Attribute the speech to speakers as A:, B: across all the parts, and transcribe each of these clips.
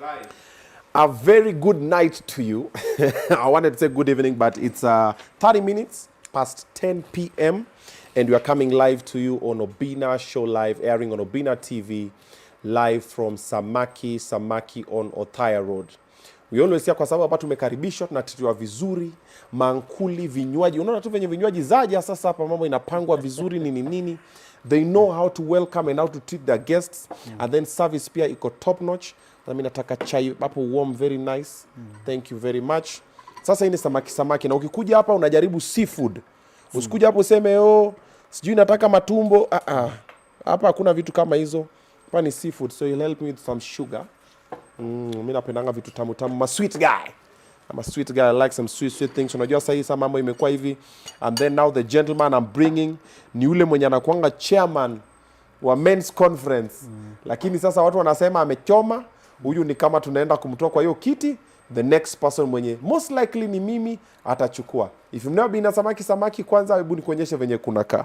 A: Live.
B: A very good night to you. I wanted to say good evening, but it's 30 minutes past 10 p.m. and we are coming live to you on Obinna Show live, airing on Obinna TV, live from Samaki on Othaya Road. We always say kwa sababu hapa tumekaribishwa, tunatitiwa vizuri, mankuli, vinywaji. Unaona tu venye vinywaji zaja sasa hapa mambo inapangwa vizuri nini. They know how to welcome and how to treat their guests. And then service pia iko top notch. Na mimi nataka chai hapo warm, very nice. Thank you very much. Sasa hii ni samaki na ukikuja hapa unajaribu seafood. Usikuja hapo useme sijui nataka matumbo. Hapa hakuna vitu kama hizo. Hapa ni seafood, so you'll help me with some sugar. Mimi napendanga vitu tamu. Ma sweet guy. I'm a sweet guy. I like some sweet things. Unajua sasa hii mambo imekuwa hivi. And then now the gentleman I'm bringing ni yule mwenye anakuanga chairman wa men's conference. Lakini sasa watu wanasema amechoma. Huyu ni kama tunaenda kumtoa kwa hiyo kiti. The next person mwenye most likely ni mimi atachukua. If you've never been a samaki kwanza hebu nikuonyeshe venye kunakaa.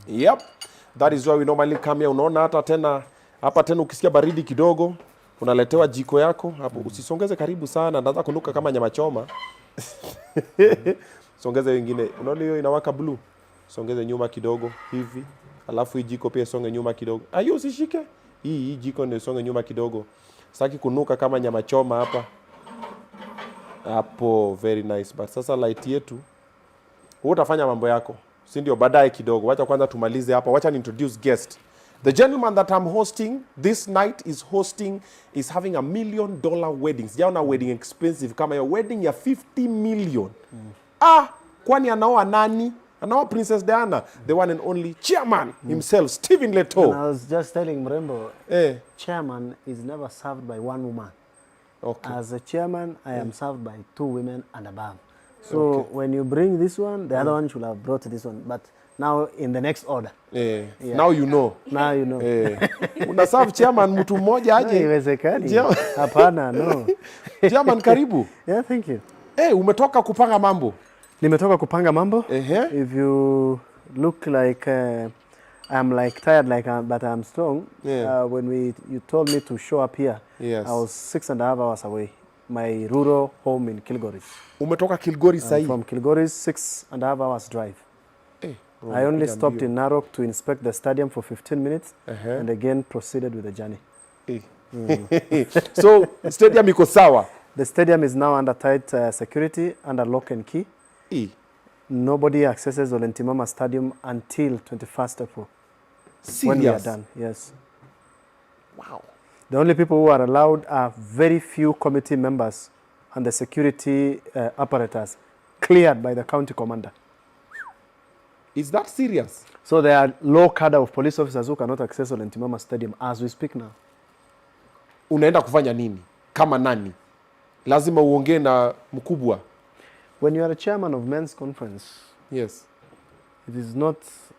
B: Yep, that is why we normally come here. Unaona hapa tena ukisikia baridi kidogo unaletewa jiko yako hapo. Usisongeze karibu sana, ndaanza kunuka kama nyama choma. Songeze wengine. Unaona hiyo inawaka blue. Songeze nyuma kidogo hivi. Alafu hii jiko pia songe nyuma kidogo. Hiyo usishike. Hii jiko ndio songe nyuma kidogo. Sitaki kunuka kama nyama choma hapa. Hapo very nice. But sasa light yetu wewe utafanya mambo yako. Si ndio baadaye kidogo. Wacha kwanza tumalize hapa. Wacha ni introduce guest. The gentleman that I'm hosting this night is having $1 million wedding. Sijaona wedding expensive kama ya wedding ya 50 million. Kwani anaoa nani? Anaoa Princess Diana, the one and only chairman himself, Stephen Letoo.
C: I was just telling Mrembo, chairman is never served by one woman.
B: Okay.
C: As a chairman, I am served by 2 women and above. So when you bring this one, the other one should have brought this one. But now in the next order.
B: Now you know.
C: Now you know.
B: Unaserve chairman mtu mmoja aje?
C: Iwezekani. Hapana, no.
B: Chairman karibu.
C: Yeah, thank you.
B: Umetoka kupanga mambo?
C: Nimetoka kupanga mambo. If you look like I'm like tired but I'm strong. When you told me to show up here, I was 6.5 hours away. My rural home in Kilgoris.
B: Umetoka Kilgoris sahi?
C: From Kilgoris, 6.5 hours drive. I only stopped in Narok to inspect the stadium for 15 minutes and again proceeded with the journey.
B: So, stadium iko sawa?
C: The stadium is now under tight security, under lock and key. Nobody accesses Olentimama Stadium until 21st April.
B: Serious?
C: When we are done, yes.
B: Wow.
C: The only people who are allowed are very few committee members and the security apparatus cleared by the county commander.
B: Is that serious?
C: So there are low cadre of police officers who cannot access Olentimama Stadium as we speak now.
B: Unaenda kufanya nini? Kama nani? Lazima uongee na mkubwa.
C: When you are a chairman of men's conference,
B: yes,
C: it is not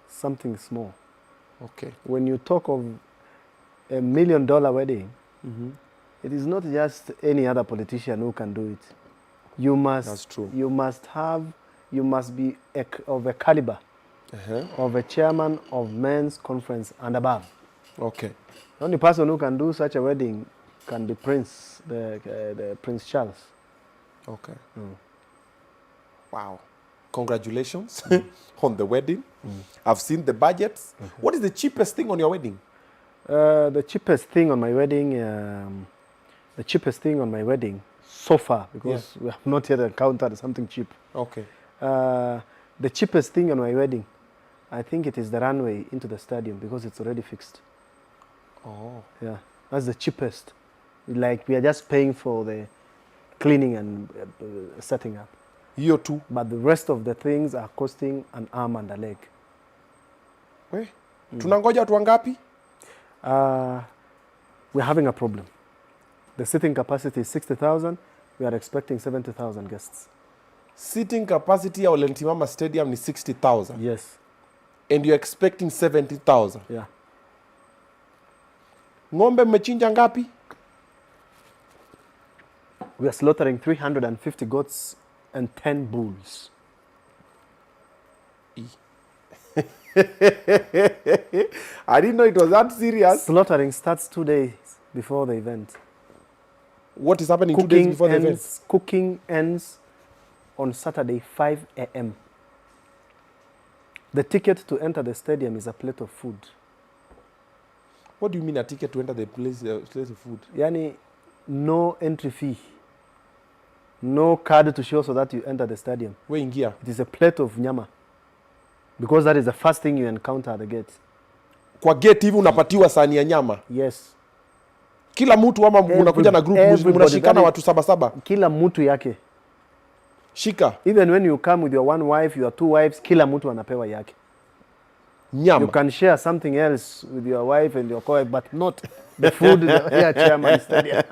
C: something small.
B: Okay.
C: When you talk of $1 million wedding, it is not just any other politician who can do it. You must.
B: That's true.
C: You must be of a caliber of a chairman of men's conference and above.
B: Okay.
C: The only person who can do such a wedding can be the Prince Charles.
B: Okay. Wow. Congratulations on the wedding. I've seen the budgets. What is the cheapest thing on your wedding?
C: The cheapest thing on my wedding, The cheapest thing on my wedding so far, because we have not yet encountered something cheap.
B: Okay.
C: The cheapest thing on my wedding, I think it is the runway into the stadium, because it's already fixed.
B: Oh.
C: Yeah, that's the cheapest. Like, we are just paying for the cleaning and setting up.
B: You too.
C: But the rest of the things are costing an arm and a leg.
B: We? Tunangoja watu wangapi?
C: We're having a problem. The sitting capacity is 60,000. We are expecting 70,000 guests.
B: Sitting capacity ya Ole Ntimama Stadium ni 60,000.
C: Yes.
B: And you're expecting 70,000.
C: Yeah.
B: Ng'ombe mmechinja ngapi?
C: We are slaughtering 350 goats and 10 bulls.
B: I didn't know it was that serious.
C: Slaughtering starts 2 days before the event.
B: What is happening 2 days before the event?
C: Cooking ends on Saturday, 5 a.m. The ticket to enter the stadium is a plate of food.
B: What do you mean a ticket to enter the place of food?
C: Yani, no entry fee. No card to show so that you enter the stadium.
B: Where in gear?
C: It is a plate of nyama. Because that is the first thing you encounter at the gate.
B: Kwa gate hivi unapatiwa sahani ya nyama?
C: Yes.
B: Kila mtu ama unakuja na group mnashikana watu 7-7? Kila
C: mtu yake.
B: Shika.
C: Even when you come with your one wife, your two wives, kila mtu anapewa yake.
B: Nyama.
C: You can share something else with your wife and your co-wife, but not the food here chairman stadium.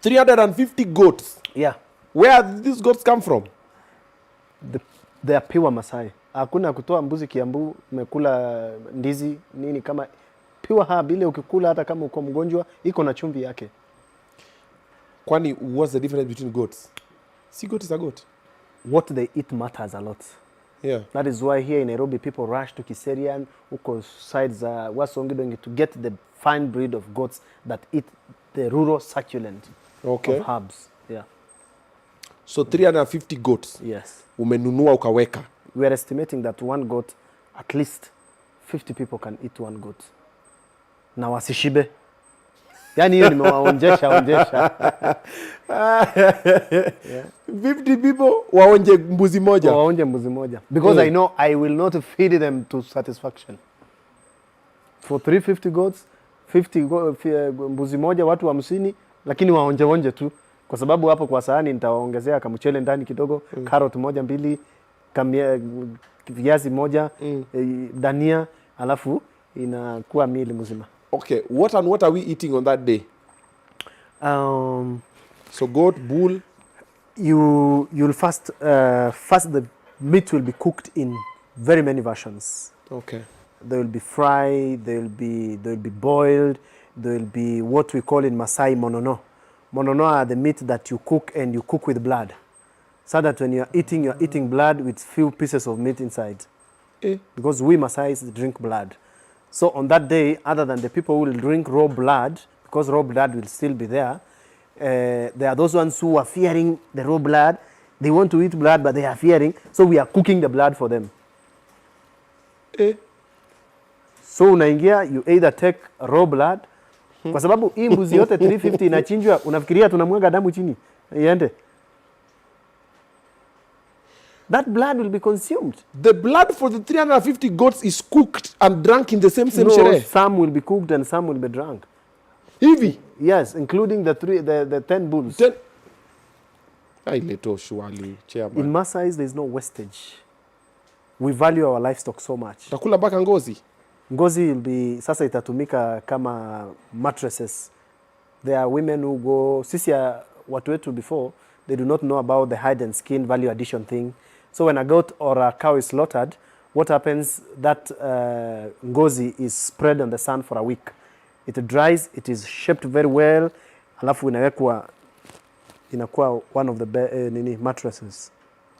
B: 350 goats.
C: Yeah.
B: Where did these goats come from?
C: They are pure Masai. Hakuna kutoa mbuzi Kiambu, umekula ndizi nini kama pure herb ile ukikula hata kama uko mgonjwa iko na chumvi yake.
B: Kwani what's the difference between goats? See, goat is a goat.
C: What they eat matters a lot.
B: Yeah.
C: That is why here in Nairobi people rush to Kiserian, uko sides Wasongidongi to get the fine breed of goats that eat the rural succulent of herbs. Yeah.
B: So 350 goats.
C: Yes.
B: Umenunua ukaweka.
C: We are estimating that one goat, at least 50 people can eat one goat. Na wasishibe. Yani hiyo nimewaonjesha.
B: 50 people waonje mbuzi moja.
C: Waonje mbuzi moja. Because I know I will not feed them to satisfaction. For 350 goats, 50 mbuzi moja watu 50, lakini waonje tu. Kwa sababu hapo kwa sahani nitawaongezea kamuchele ndani kidogo, carrot moja 2, viazi moja, dania, alafu inakuwa meal mzima.
B: Okay, what are we eating on that day? So goat, bull.
C: You'll first the meat will be cooked in very many versions.
B: Okay.
C: They will be fried, they will be boiled, they will be what we call in Masai monono. Monono are the meat that you cook and you cook with blood. So that when you're eating blood with few pieces of meat inside. Because we Masais drink blood. So on that day, other than the people who will drink raw blood, because raw blood will still be there, there are those ones who are fearing the raw blood. They want to eat blood, but they are fearing. So we are cooking the blood for them. So unaingia, you either take raw blood. Kwa sababu hii mbuzi yote 350 inachinjwa, unafikiria tunamwaga damu chini. Iende. That blood will be consumed.
B: The blood for the 350 goats is cooked and drunk in the same
C: no,
B: sherehe?
C: Some will be cooked and some will be drunk.
B: Hivi?
C: Yes, including the 10 bulls.
B: 10? Letoo, surely, chairman.
C: In Masais, there is no wastage. We value our livestock so much.
B: Takula mpaka ngozi?
C: Ngozi will be, sasa itatumika kama mattresses. There are women who go, sisi ya watu wetu before, they do not know about the hide and skin value addition thing. So when a goat or a cow is slaughtered, what happens, that ngozi is spread on the sun for a week. It dries, it is shaped very well, alafu inakuwa one of the mattresses.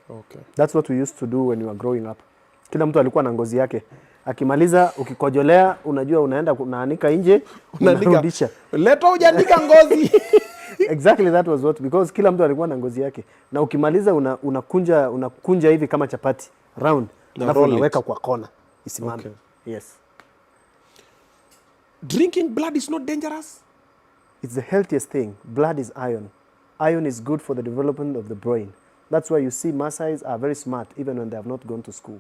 B: Okay.
C: That's what we used to do when we were growing up. Kila mtu alikuwa na ngozi yake. Akimaliza ukikojolea, unajua unaenda unaanika nje, unarudisha.
B: Letoo hujaandika ngozi.
C: Exactly, that was what, because kila mtu alikuwa na ngozi yake. Na ukimaliza unakunja hivi kama chapati round, alafu unaweka kwa kona isimame.
B: Okay.
C: Yes.
B: Drinking blood is not dangerous?
C: It's the healthiest thing. Blood is iron. Iron is good for the development of the brain. That's why you see Maasais are very smart even when they have not gone to school.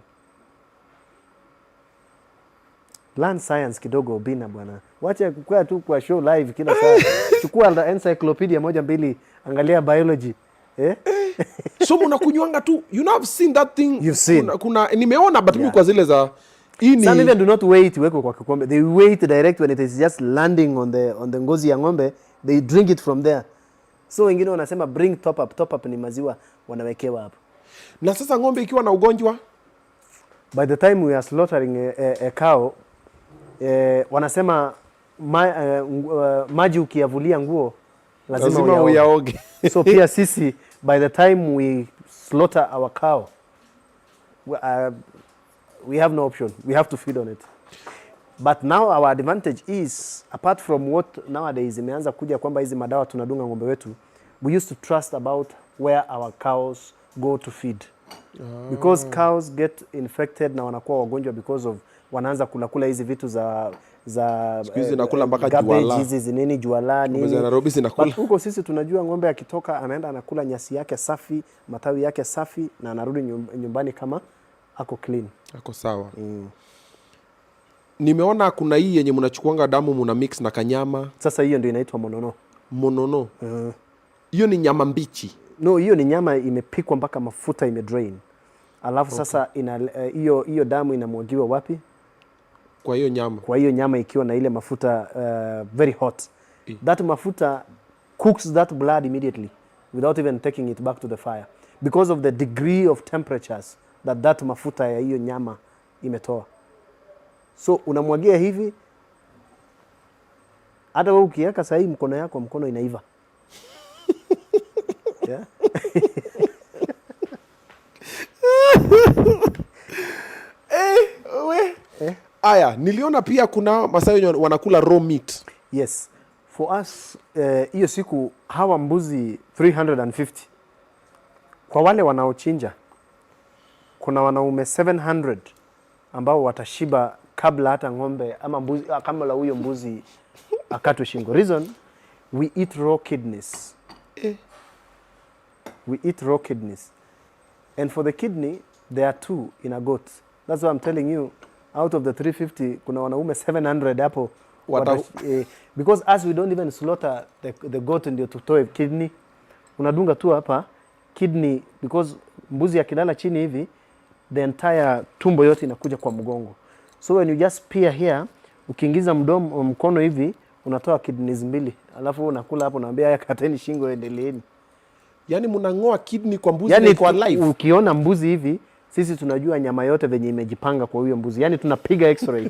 C: Learn science kidogo Obinna bwana. Wacha kukua tu kwa show live kila saa. Chukua encyclopedia moja mbili, angalia biology.
B: So mnakunywanga tu. You know I've seen that thing.
C: You've seen.
B: Kuna nimeona but mimi kwa zile za ini.
C: Some even do not wait weko kwa kikombe. They wait direct when it is just landing on the ngozi ya ng'ombe, they drink it from there. So wengine wanasema bring top up. Top up ni maziwa wanawekewa hapo.
B: Na sasa ng'ombe ikiwa na ugonjwa,
C: by the time we are slaughtering a cow, wanasema maji ukiyavulia nguo lazima uyaoge. So pia sisi by the time we slaughter our cow, we have no option. We have to feed on it. But now our advantage is, apart from what nowadays imeanza kuja kwamba hizi madawa tunadunga ng'ombe wetu, we used to trust about where our cows go to feed. Because cows get infected na wanakuwa wagonjwa because of wanaanza kula hizi vitu za
B: nakula mpaka juala.
C: Hizi zinini juala nini.
B: Ng'ombe za Nairobi zinakula.
C: But huko sisi tunajua ng'ombe akitoka anaenda anakula nyasi yake safi, matawi yake safi na anarudi nyumbani kama ako clean. Ako
B: sawa. Nimeona kuna hii yenye mnachukuanga damu mna mix na kanyama.
C: Sasa hiyo ndio inaitwa monono.
B: Monono. Hiyo ni nyama mbichi.
C: No, hiyo ni nyama imepikwa mpaka mafuta imedrain. Alafu sasa hiyo damu inamwagiwa wapi?
B: Kwa hiyo nyama.
C: Kwa hiyo nyama ikiwa na ile mafuta very hot. That mafuta cooks that blood immediately without even taking it back to the fire because of the degree of temperatures that mafuta ya hiyo nyama imetoa. So unamwagia hivi, hata wewe ukiweka sahi mkono inaiva. Yeah.
B: Aya, niliona pia kuna Maasai wanakula raw meat.
C: Yes. For us, hiyo siku hawa mbuzi 350. Kwa wale wanaochinja, kuna wanaume 700 ambao watashiba kabla hata ng'ombe ama mbuzi kama la huyo mbuzi akatwe shingo. Reason, we eat raw kidneys. We eat raw kidneys. And for the kidney, there are 2 in a goat. That's why I'm telling you, out of the 350, kuna wanaume 700 hapo. Because as we don't even slaughter the goat ndio tutoe kidney, unadunga tu hapa kidney, because mbuzi akilala chini hivi, the entire tumbo yote inakuja kwa mgongo. So when you just peer here, ukiingiza mkono hivi, unatoa kidneys 2. Alafu unakula hapo, unaambia haya kateni shingo endeleeni.
B: Yani mnangoa kidney kwa mbuzi kwa live.
C: Ukiona mbuzi hivi, sisi tunajua nyama yote venye imejipanga kwa huyo mbuzi. Yani tunapiga x-ray.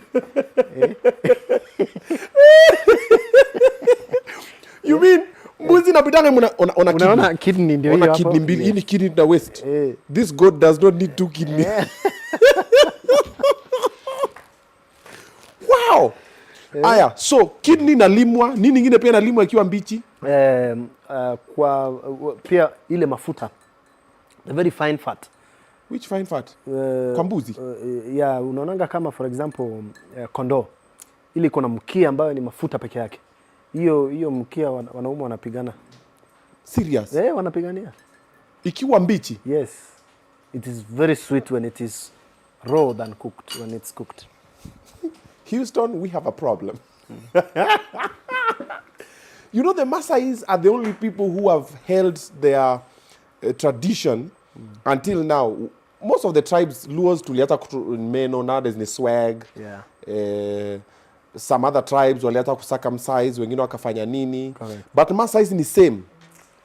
B: You mean mbuzi napitanga
C: unaona kidney ndio hiyo hapo.
B: Kidney mbili, hii ni kidney na waist. This goat does not need 2 kidneys. Wow. Aya, so kidney nalimwa, nini nyingine pia nalimwa ikiwa mbichi?
C: Kwa pia ile mafuta. The very fine fat.
B: Which fine fat? Kwa mbuzi?
C: Yeah, unaonanga kama for example kondoo. Ili iko na mkia ambayo ni mafuta peke yake. Hiyo mkia wanaume wanapigana.
B: Serious?
C: Wanapigania.
B: Ikiwa mbichi?
C: Yes. It is very sweet when it is raw than cooked, when it's cooked.
B: Houston, we have a problem. You know, the Maasais are the only people who have held their tradition until now. Most of the tribes, Luos, tuliata meno, nowadays ni swag.
C: Yeah.
B: Some other tribes waliata kucircumcise, wengine wakafanya nini. Correct. But Maasais ni same.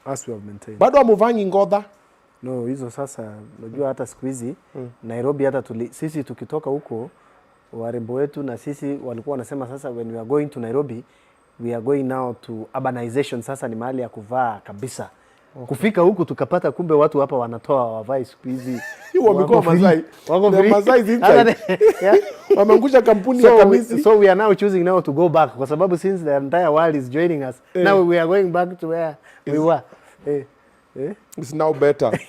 C: As we have maintained.
B: Bado wamuvangi ngodha?
C: No, hizo sasa, unajua hata siku hizi, Nairobi hata sisi tukitoka huko, warembo wetu na sisi walikuwa wanasema sasa when we are going to Nairobi, we are going now to urbanization, sasa ni mahali ya kuvaa kabisa. Okay. Kufika huku tukapata kumbe watu hapa wanatoa wavai siku hizi.
B: Wamekuwa Maasai. The Maasai inside. Wamangusha kampuni ya kamisi.
C: So we are now choosing now to go back kwa sababu since the entire world is joining us, now we are going back to where we were.
B: It's now better.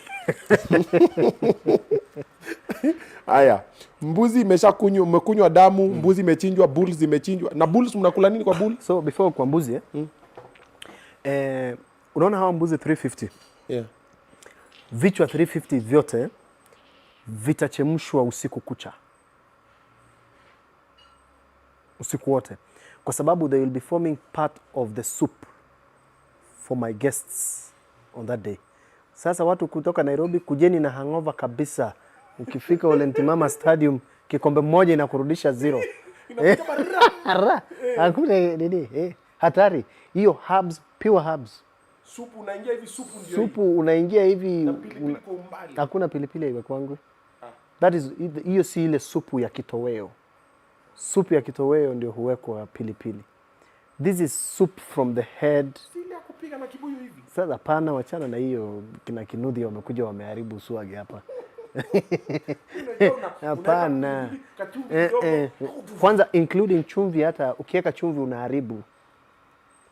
B: Haya, mbuzi umekunywa damu, mbuzi imechinjwa, bulls imechinjwa. Na bulls mnakula nini kwa bull?
C: So before kwa mbuzi unaona hawa mbuzi 350?
B: Yeah.
C: Vichwa 350 vyote vitachemshwa usiku kucha. Usiku wote. Kwa sababu they will be forming part of the soup for my guests on that day. Sasa watu kutoka Nairobi kujeni na hangover kabisa. Ukifika Ole Ntimama Stadium kikombe moja inakurudisha zero. Hakuna nini? Hatari. Hiyo herbs, pure herbs.
B: Supu unaingia hivi, supu ndio.
C: Supu unaingia hivi.
B: Na pilipili kwa umbali.
C: Hakuna pilipili iwe kwangu. That is, hiyo si ile supu ya kitoweo. Supu ya kitoweo ndio huwekwa pilipili. This is soup from the head.
B: Si ile ya kupiga na kibuyu hivi.
C: Sasa hapana, wachana na hiyo. Kina Kinudhi wamekuja wameharibu swage hapa. Hapana. Kwanza including chumvi, hata ukiweka chumvi unaharibu.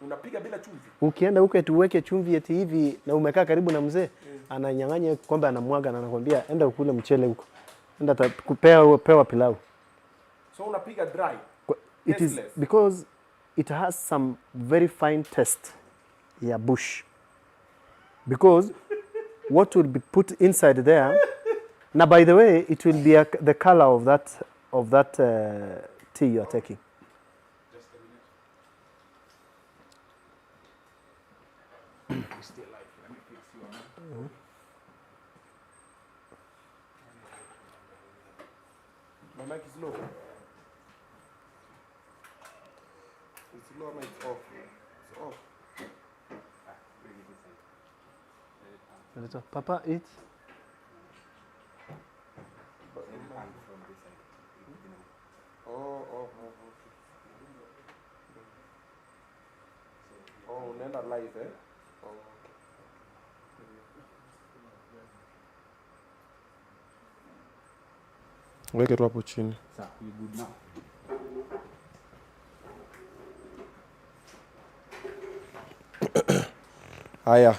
B: Unapiga bila chumvi.
C: Ukienda huko tuweke chumvi eti hivi na umekaa karibu na mzee, ananyang'anya kombe anamwaga na anakuambia enda ukule mchele huko. Enda pewa pilau.
B: So unapiga dry.
C: It is because it has some very fine taste ya bush. Because what will be put inside there, now by the way, it will be the color of that tea you are taking.
B: Just a minute. We're still live. Let me fix you. My mic is low. It's low, it's off. It's off.
C: Letoo, Papa, eat.
B: Oh, nenda live, eh? Oh. Weke tu hapo chini.
A: Sir, we good now.
B: Haya,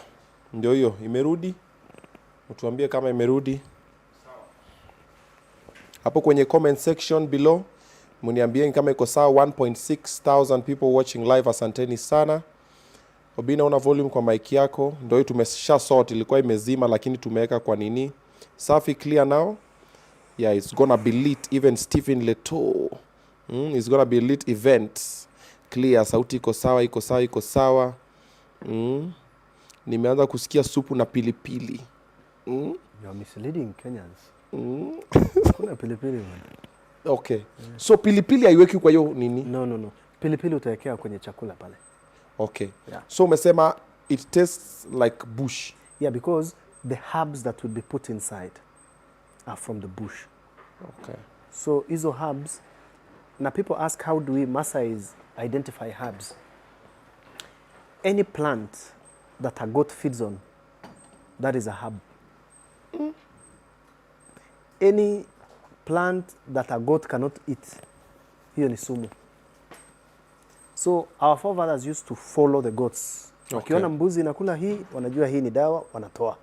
B: ndio hiyo imerudi. Utuambie kama imerudi. Hapo kwenye comment section below mniambie kama iko sawa. 1.6,000 people watching live, asanteni sana. Obinna, una volume kwa mic yako. Ndio hiyo tumesha sort, ilikuwa imezima lakini tumeweka kwa nini. Safi, clear now. Yeah, it's gonna be lit. Even Stephen Letoo. It's gonna be lit event. Clear, sauti iko sawa, iko sawa, iko sawa. Nimeanza kusikia supu na pilipili.
C: You are misleading Kenyans. Kuna pilipili bwana.
B: Okay. So pilipili haiweki kwa hiyo nini?
C: No. Pilipili utawekea kwenye chakula pale.
B: Okay.
C: Yeah.
B: So umesema it tastes like bush.
C: Yeah, because the herbs that will be put inside are from the bush.
B: Okay.
C: So hizo herbs, now people ask how do we Maasais identify herbs? Any plant that a goat feeds on, that is a herb. Any plant that a goat cannot eat, hiyo ni sumu. So our forefathers used to follow the goats. Wakiona mbuzi inakula hii, wanajua hii ni dawa, wanatoa.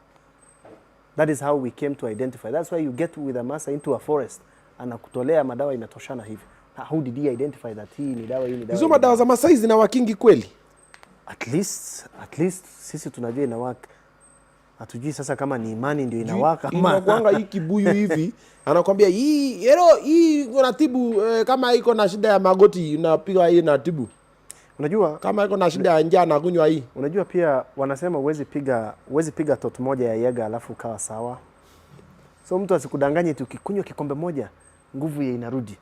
C: That is how we came to identify. That's why you get with a Maasai into a forest, anakutolea madawa inatoshana hivi. How did he identify that hii ni dawa, hii ni dawa?
B: Hizo madawa za Maasai zina wakingi kweli?
C: At least sisi tunajua inawaka. Hatujui sasa kama ni imani ndio inawaka ama
B: inakuanga hii kibuyu hivi, anakuambia hii unatibu kama iko na shida ya magoti unapiga hii na tibu.
C: Unajua
B: kama iko na shida ya njaa na kunywa hii.
C: Unajua pia wanasema uwezi piga tot moja ya yega alafu kawa sawa. So mtu asikudanganye tu ukikunywa kikombe moja nguvu inarudi.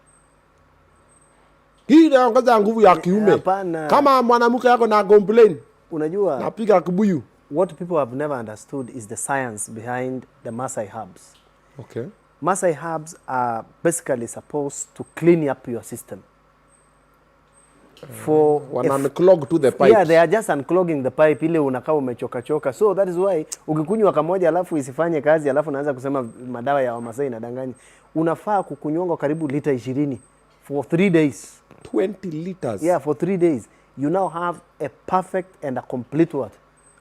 B: Hii inaongeza nguvu ya kiume. Kama mwanamke yako na complain,
C: unajua
B: napiga kibuyu.
C: What people have never understood is the science behind the Maasai herbs.
B: Okay.
C: Maasai herbs are basically supposed to clean up your system. For
B: unclog to the pipe.
C: Yeah, they are just unclogging the pipe ile unakaa umechoka. So that is why ukikunywa kamoja alafu isifanye kazi alafu unaanza kusema madawa ya Wamasai inadanganya. Unafaa kukunywanga karibu lita 20 for 3 days.
B: 20 liters.
C: Yeah, for 3 days. You now have a perfect and a complete what?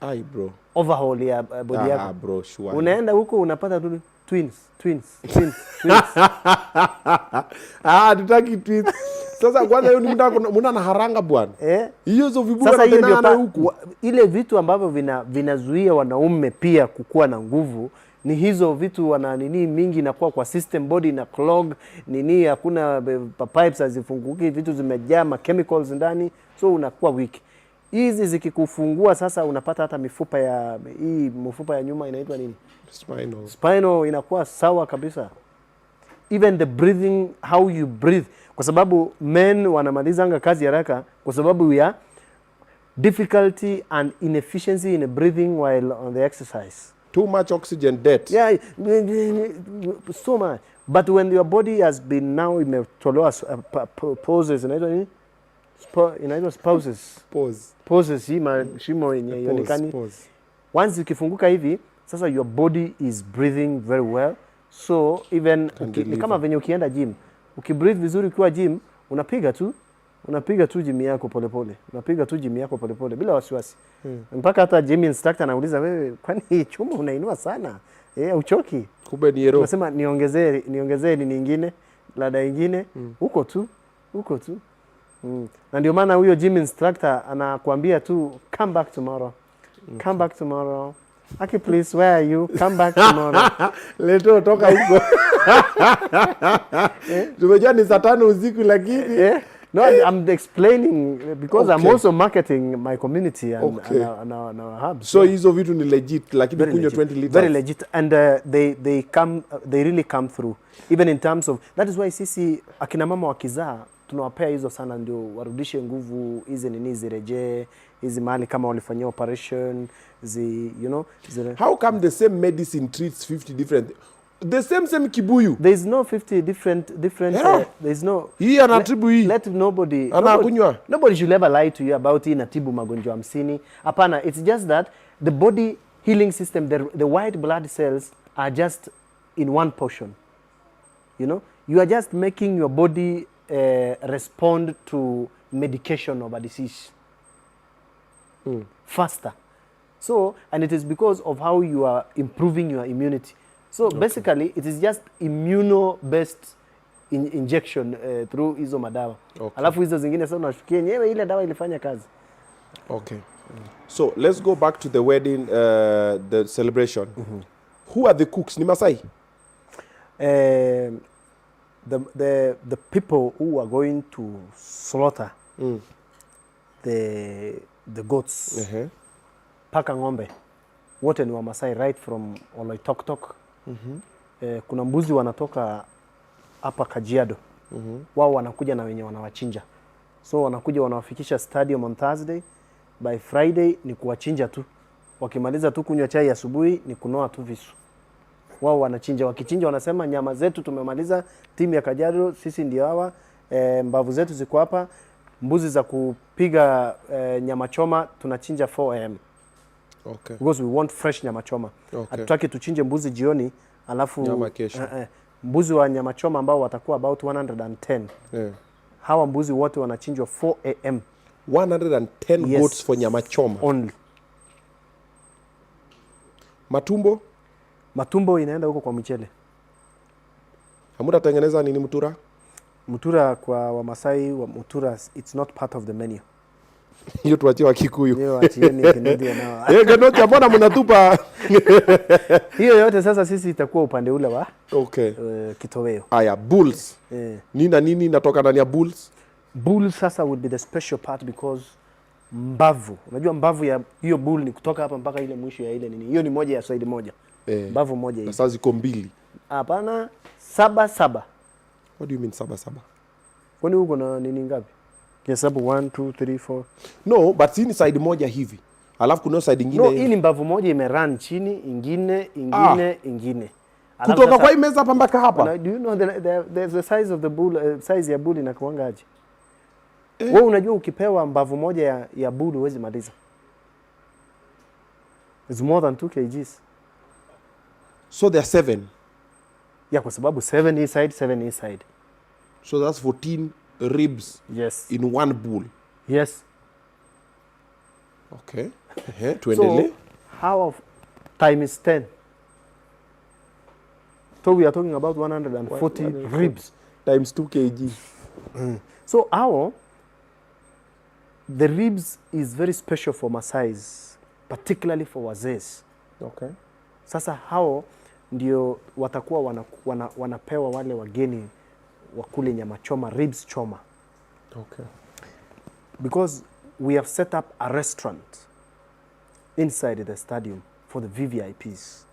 B: Ai bro.
C: Overhaul ya body yako.
B: Bro, sure.
C: Unaenda huko unapata tu twins.
B: Tutaki twins. Sasa kwanza hiyo ni muda na haranga bwana. Hiyo zo vibuga
C: sasa hiyo
B: ndio huku.
C: Ile vitu ambavyo vinazuia wanaume pia kukua na nguvu ni hizo vitu wana nini mingi inakuwa kwa system, body na clog nini, hakuna pipes hazifunguki, vitu zimejaa chemicals ndani, so unakuwa weak. Hizi zikikufungua sasa unapata hata mifupa ya nyuma inaitwa nini? Spinal inakuwa sawa kabisa. Even the breathing, how you breathe, kwa sababu men wanamalizanga kazi haraka kwa sababu ya difficulty and inefficiency in breathing while on the exercise.
B: Too much oxygen debt.
C: Yeah, so much. But when your body has been now imetolewa poses, inaitwa nini? Inaitwa spouses. Poses, shimo yenye ionekani. Once ikifunguka hivi, sasa your body is breathing very well. So even ni kama venye ukienda gym, ukibreathe vizuri ukiwa gym, unapiga tu gym yako polepole. Unapiga tu gym yako polepole bila wasiwasi. Mpaka hata gym instructor anauliza, wewe kwani chuma unainua sana? Uchoki?
B: Kumbe ni hero.
C: Unasema niongezee ni nyingine, lada nyingine, huko tu. Na ndio maana huyo gym instructor anakuambia tu come back tomorrow. Come back tomorrow. Aki, please, where are you? Come back tomorrow.
B: Letoo toka huko. Tumejua ni saa 5 usiku lakini.
C: No, I'm explaining because I'm also marketing my community and our hubs.
B: So hizo vitu ni legit, lakini kunywa 20 liters.
C: Very legit, and they really come through. Even in terms of, that is why sisi akina mama wakizaa tunawapea hizo sana ndio warudishe nguvu, hizi nini zirejee, hizi mahali kama walifanyia operation,
B: How come the same medicine treats 50 different? The same kibuyu.
C: There is no 50 different there is no.
B: Hii anatibu hii.
C: Let nobody should ever lie to you about hii inatibu magonjwa 50. Hapana, it's just that the body healing system, the white blood cells are just in one portion. You are just making your body respond to medication of a disease faster. So, and it is because of how you are improving your immunity. So basically, it is just immuno-based injection through hizo madawa. Alafu hizo zingine sasa unashukia yenyewe ile dawa ilifanya kazi.
B: Okay. So, let's go back to the wedding, the celebration. Who are the cooks? Ni Masai?
C: The people who are going to slaughter the goats, paka ng'ombe, wote ni wa Masai, right from Oloitoktok. Kuna mbuzi wanatoka hapa Kajiado. Wao wanakuja na wenye wanawachinja. So wanakuja wanawafikisha stadium on Thursday. By Friday ni kuwachinja tu. Wakimaliza tu kunywa chai asubuhi ni kunoa tu visu. Wao wanachinja, wakichinja wanasema nyama zetu tumemaliza, timu ya Kajiado sisi ndio hawa, mbavu zetu ziko hapa, mbuzi za kupiga nyama choma tunachinja 4 am.
B: Okay.
C: Because we want fresh nyama choma. Hatutaki tuchinje mbuzi jioni alafu
B: nyama kesho.
C: Mbuzi wa nyama choma ambao watakuwa about 110. Hawa mbuzi wote wanachinjwa 4 am.
B: 110 goats for nyama choma
C: only. Matumbo inaenda huko kwa mchele.
B: Hamuta tengeneza nini mutura?
C: Mutura kwa Wamasai, mutura it's not part of the menu.
B: Hiyo tuachie wa Kikuyu.
C: Hiyo achieni Kennedy nao.
B: Kenocha mbona mnatupa?
C: Hiyo yote sasa sisi itakuwa upande ule wa kitoweo.
B: Aya, bulls. Nini natoka ndani ya bulls?
C: Bulls sasa would be the special part because mbavu. Unajua mbavu ya hiyo bull ni kutoka hapa mpaka ile mwisho ya ile nini. Hiyo ni moja ya side moja. Mbavu moja hiyo.
B: Sasa ziko mbili.
C: Hapana, 7.
B: What do you mean 7?
C: Kwani uko na nini ngapi? Hesabu 1 2 3 4.
B: No, but si ni side moja hivi. Alafu kuna side nyingine.
C: No, hii ni mbavu moja imerun chini, ingine.
B: Kutoka kwa hii meza hapa mpaka hapa.
C: Do you know the size of the bull, size ya bull inakuanga aje? Wewe unajua ukipewa mbavu moja ya bull huwezi maliza. It's more than 2 kgs.
B: So there are 7.
C: Yeah, kwa sababu 7 inside, 7 inside.
B: So that's 14 ribs.
C: Yes.
B: In one bull.
C: Yes.
B: Okay.
C: So how of times 10? So we are talking about 140 ribs.
B: Times 2 kg.
C: So the ribs is very special for Maasais, particularly for wazees.
B: Okay.
C: Sasa hao ndio watakuwa wanapewa wale wageni wakule nyama choma, ribs choma.
B: Okay.
C: Because we have set up a restaurant inside the stadium for the VVIPs.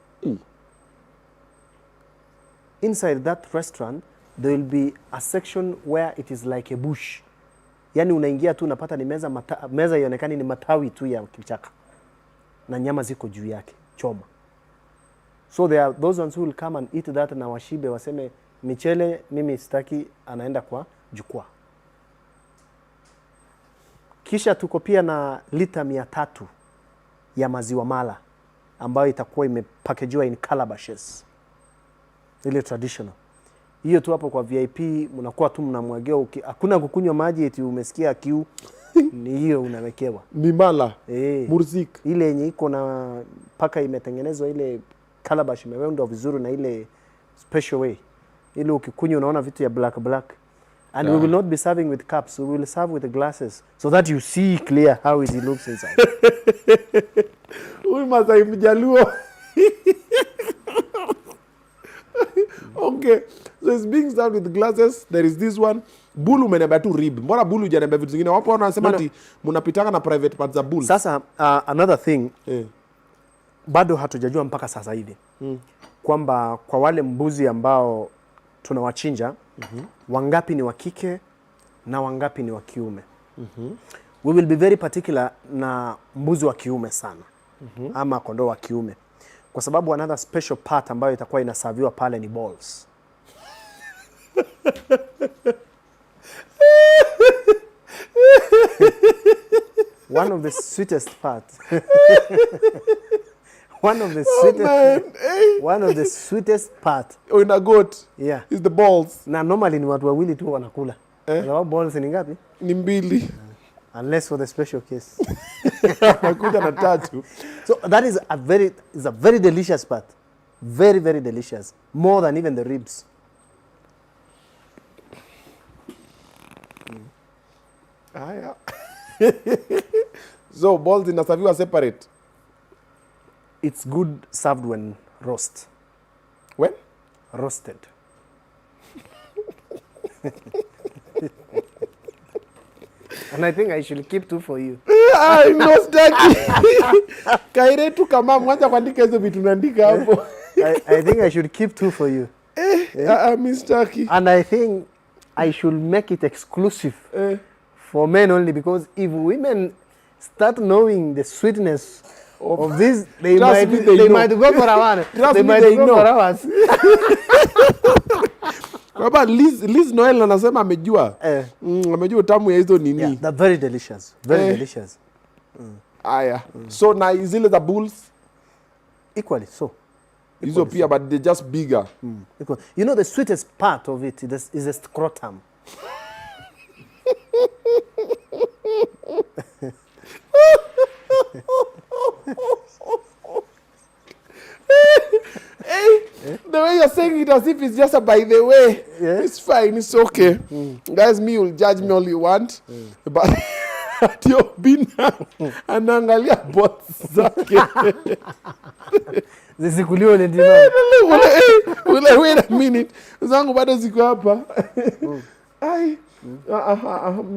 C: Inside that restaurant, there will be a section where it is like a bush. Yani unaingia tu unapata ni meza ionekani ni matawi tu ya kichaka. Na nyama ziko juu yake, choma. So there are those ones who will come and eat that na washibe waseme michele mimi sitaki, anaenda kwa jukwaa. Kisha tuko pia na lita 300 ya maziwa mala ambayo itakuwa imepakejiwa in calabashes. Ile traditional. Hiyo tu hapo kwa VIP mnakuwa tu mnamwagia, hakuna kukunywa maji eti umesikia kiu. Ni hiyo unawekewa.
B: Ni mala. Murzik.
C: Ile yenye iko na paka imetengenezwa ile calabash imeundwa vizuri na ile special way. Ile ukikunywa unaona vitu ya black. And we will not be serving with cups. We will serve with the glasses so that you see clear how it looks inside.
B: Huyu Masai Mjaluo. Okay. So it's being served with glasses. There is this one. Bulu menembea tu rib. Mbona bulu hujanembea vitu zingine? Wapo wanasema ati mnapitanga na private parts za bulu.
C: Sasa another thing. Bado hatujajua mpaka sasa hivi. Kwamba kwa wale mbuzi ambao tunawachinja, wangapi ni wa kike na wangapi ni wa kiume. We will be very particular na mbuzi wa kiume sana. Ama kondoo wa kiume. Kwa sababu another special part ambayo itakuwa inasaviwa pale ni balls. One of the sweetest parts. One of the sweetest part.
B: Oh, in a goat.
C: Yeah.
B: Is the balls.
C: Na normally ni watu wawili tu wanakula. Kwa balls ni ngapi?
B: Ni 2.
C: Unless for the special case.
B: Nakuja na 3.
C: So that is a very delicious part. Very, very delicious. More than even the ribs.
B: Yeah. So balls inasaviwa separate.
C: It's good served when roast.
B: When?
C: Roasted. And I think I should keep 2 for you.
B: I know staki. Kairetu kama mwanza kuandika hizo vitu naandika hapo.
C: I think I should keep 2 for you.
B: Mr.
C: And I think I should make it exclusive for men only, because if women start knowing the sweetness of this, they might go for a one. They might go for hours.
B: Baba Liz Noel anasema amejua. Amejua tamu ya hizo nini.
C: Yeah, they're very delicious. Very delicious.
B: Aya. So na zile za bulls
C: equally so.
B: Hizo pia, but they're just bigger.
C: You know the sweetest part of it is the scrotum.
B: The way you're saying it as if it's just a by the way. Yeah. It's fine, it's okay. Guys, me will judge me all you want. But ati Obinna anaangalia bots zake.
C: Zisikuliwa ile ndivyo.
B: Wait a minute. Zangu bado ziko hapa. Ai.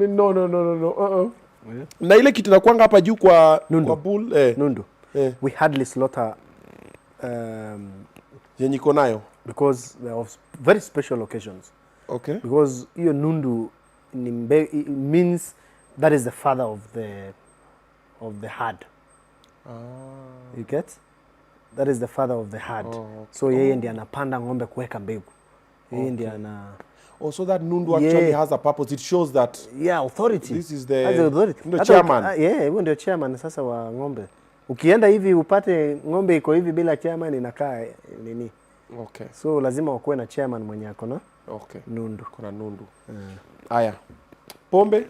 B: No. Na ile kitu nakuanga hapa juu kwa bull.
C: Nundu. We hardly slaughter
B: yenye iko nayo
C: because there are very special occasions.
B: Okay.
C: Because hiyo nundu it means that is the father of the herd. You get? That is the father of the herd. Okay. So yeye ndiye anapanda ng'ombe kuweka mbegu. Yeye ndiye ana
B: so that nundu actually has a purpose. It shows that
C: authority.
B: This is the
C: authority.
B: The chairman.
C: Huyo ndio chairman sasa wa ng'ombe. Ukienda hivi upate ng'ombe iko hivi bila chairman inakaa nini?
B: Okay.
C: So lazima wakuwe na chairman mwenye ako na nundu.
B: Kuna nundu. Aya. Pombe?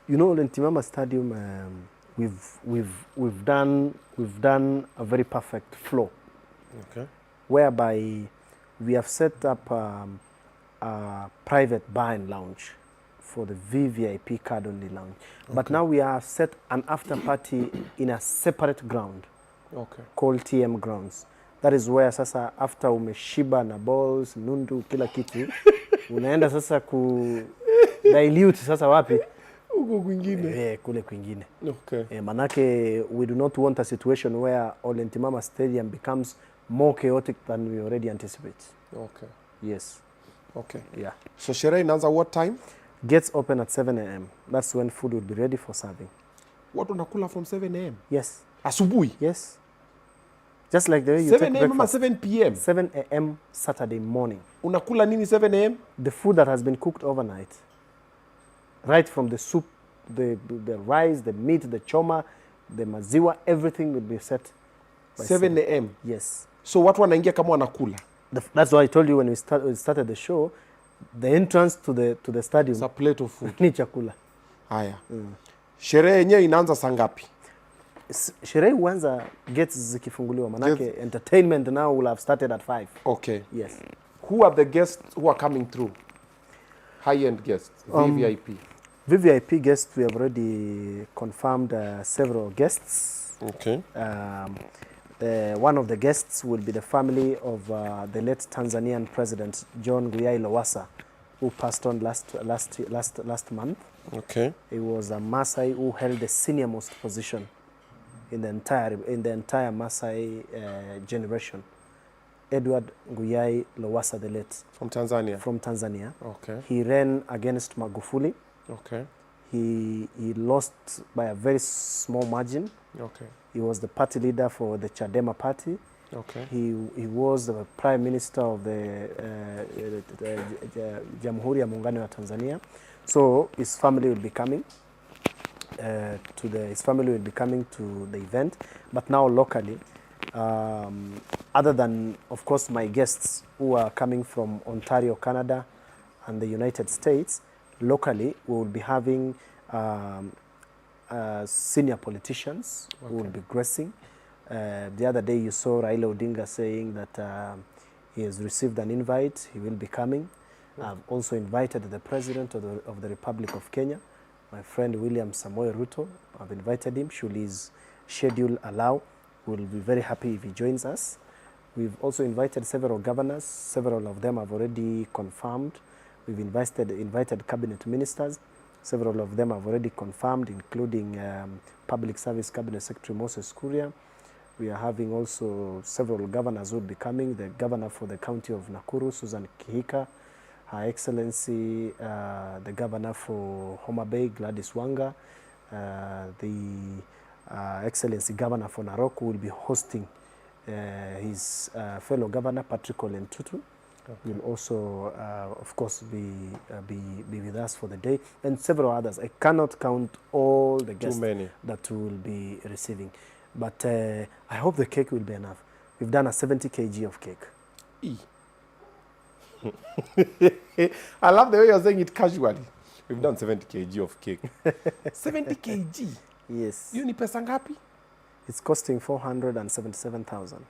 C: You know, Lentimama Stadium, we've done a very perfect flow.
B: Okay.
C: Whereby we have set up a private bar and lounge for the VVIP card only lounge. Okay. But now we have set an after party in a separate ground. Okay. Called TM grounds. That is where sasa after umeshiba na balls, nundu, kila kitu, unaenda sasa ku dilute sasa wapi?
B: Uko kwingine.
C: Kule kwingine.
B: Okay.
C: Manake we do not want a situation where Olentimama Stadium becomes more chaotic than we already anticipate.
B: Okay.
C: Yes.
B: Okay.
C: Yeah.
B: So sherehe inaanza what time?
C: Gates open at 7 a.m. That's when food will be ready for serving.
B: What unakula from 7 a.m.?
C: Yes.
B: Asubuhi?
C: Yes. Just like the way you
B: 7
C: take
B: a.m.
C: breakfast.
B: 7 p.m.?
C: 7 a.m. Saturday morning.
B: Unakula nini 7 a.m.?
C: The food that has been cooked overnight. Right from the soup, the rice, the meat, the choma, the maziwa, everything will be set by
B: 7 a.m.?
C: Yes.
B: So watu wanaingia kama wanakula?
C: That's why I told you when we started the show, the entrance to the stadium.
B: It's a plate of food.
C: Ni chakula.
B: Haya. Sherehe yenyewe inaanza saa ngapi?
C: Sherehe huanza gates zikifunguliwa manake entertainment now will have started at 5.
B: Okay.
C: Yes.
B: Who are the guests who are coming through? High-end guests, VVIP.
C: VVIP guests, we have already confirmed several guests.
B: Okay.
C: One of the guests will be the family of the late Tanzanian President John Nguyai Lowassa, who passed on last month. Okay. He was a Maasai who held the senior-most position in the entire Maasai generation. Edward Nguyai Lowassa the late.
B: From Tanzania?
C: From Tanzania.
B: Okay.
C: He ran against Magufuli.
B: Okay.
C: He lost by a very small margin. Okay. He was the party leader for the Chadema party. Okay. He was the prime minister of the Jamhuri ya Muungano wa Tanzania. So his family will be coming to the event. But now locally, other than of course my guests who are coming from Ontario, Canada, and the United States, locally we will be having senior politicians who will be gracing. The other day you saw Raila Odinga saying that he has received an invite, he will be coming. I've also invited the President of the Republic of Kenya, my friend William Samoei Ruto. I've invited him, should his schedule allow. We'll be very happy if he joins us. We've also invited several governors. Several of them have already confirmed. We've invited cabinet ministers. Several of them have already confirmed, including Public Service Cabinet Secretary Moses Kuria. We are having also several governors who will be coming. The governor for the county of Nakuru, Susan Kihika, Her Excellency, the governor for Homa Bay, Gladys Wanga, the Excellency Governor for Narok will be hosting his fellow governor, Patrick Olentutu. Okay. Will also, of course, be with us for the day, and several others. I cannot count all the guests that will be receiving, but I hope the cake will be enough. We've done a 70 kg of cake.
B: I love the way you're saying it casually. We've done 70 kg of cake. 70 kg?
C: Yes.
B: You ni pesa ngapi?
C: It's costing 477,000.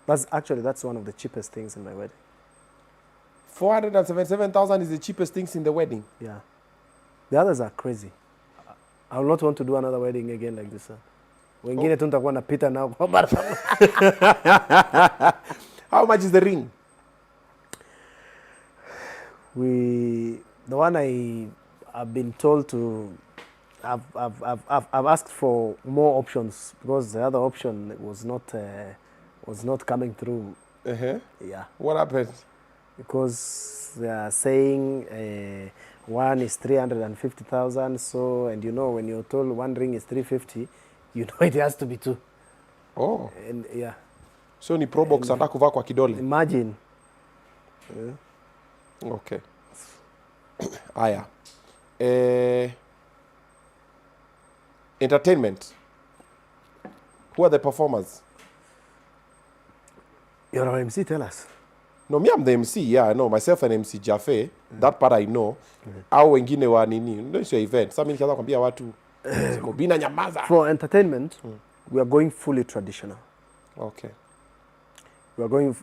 C: That's one of the cheapest things in my wedding.
B: 477,000 is the cheapest things in the wedding?
C: Yeah. The others are crazy. I will not want to do another wedding again like this. Wengine tu nitakuwa napita nao kwa barabara.
B: How much is the ring?
C: The one I've been told to, I've asked for more options because the other option was not coming through. Yeah.
B: What happened? Because
C: they are saying one is 350,000. So, and you know, when you're told one ring is 350, you know it has to be two.
B: Oh.
C: And yeah.
B: So ni pro box anataka kuvaa kwa kidole.
C: Imagine.
B: Okay. Aya. Entertainment. Who are the performers?
C: Your MC, tell us.
B: No, me I'm the MC. Yeah, I know myself and MC Jaffe. That part I know. Au wengine wa nini? Ndio sio event. Sasa mimi nikaanza kwambia watu Obinna nyamaza.
C: For entertainment, we are going fully traditional.
B: Okay.
C: We will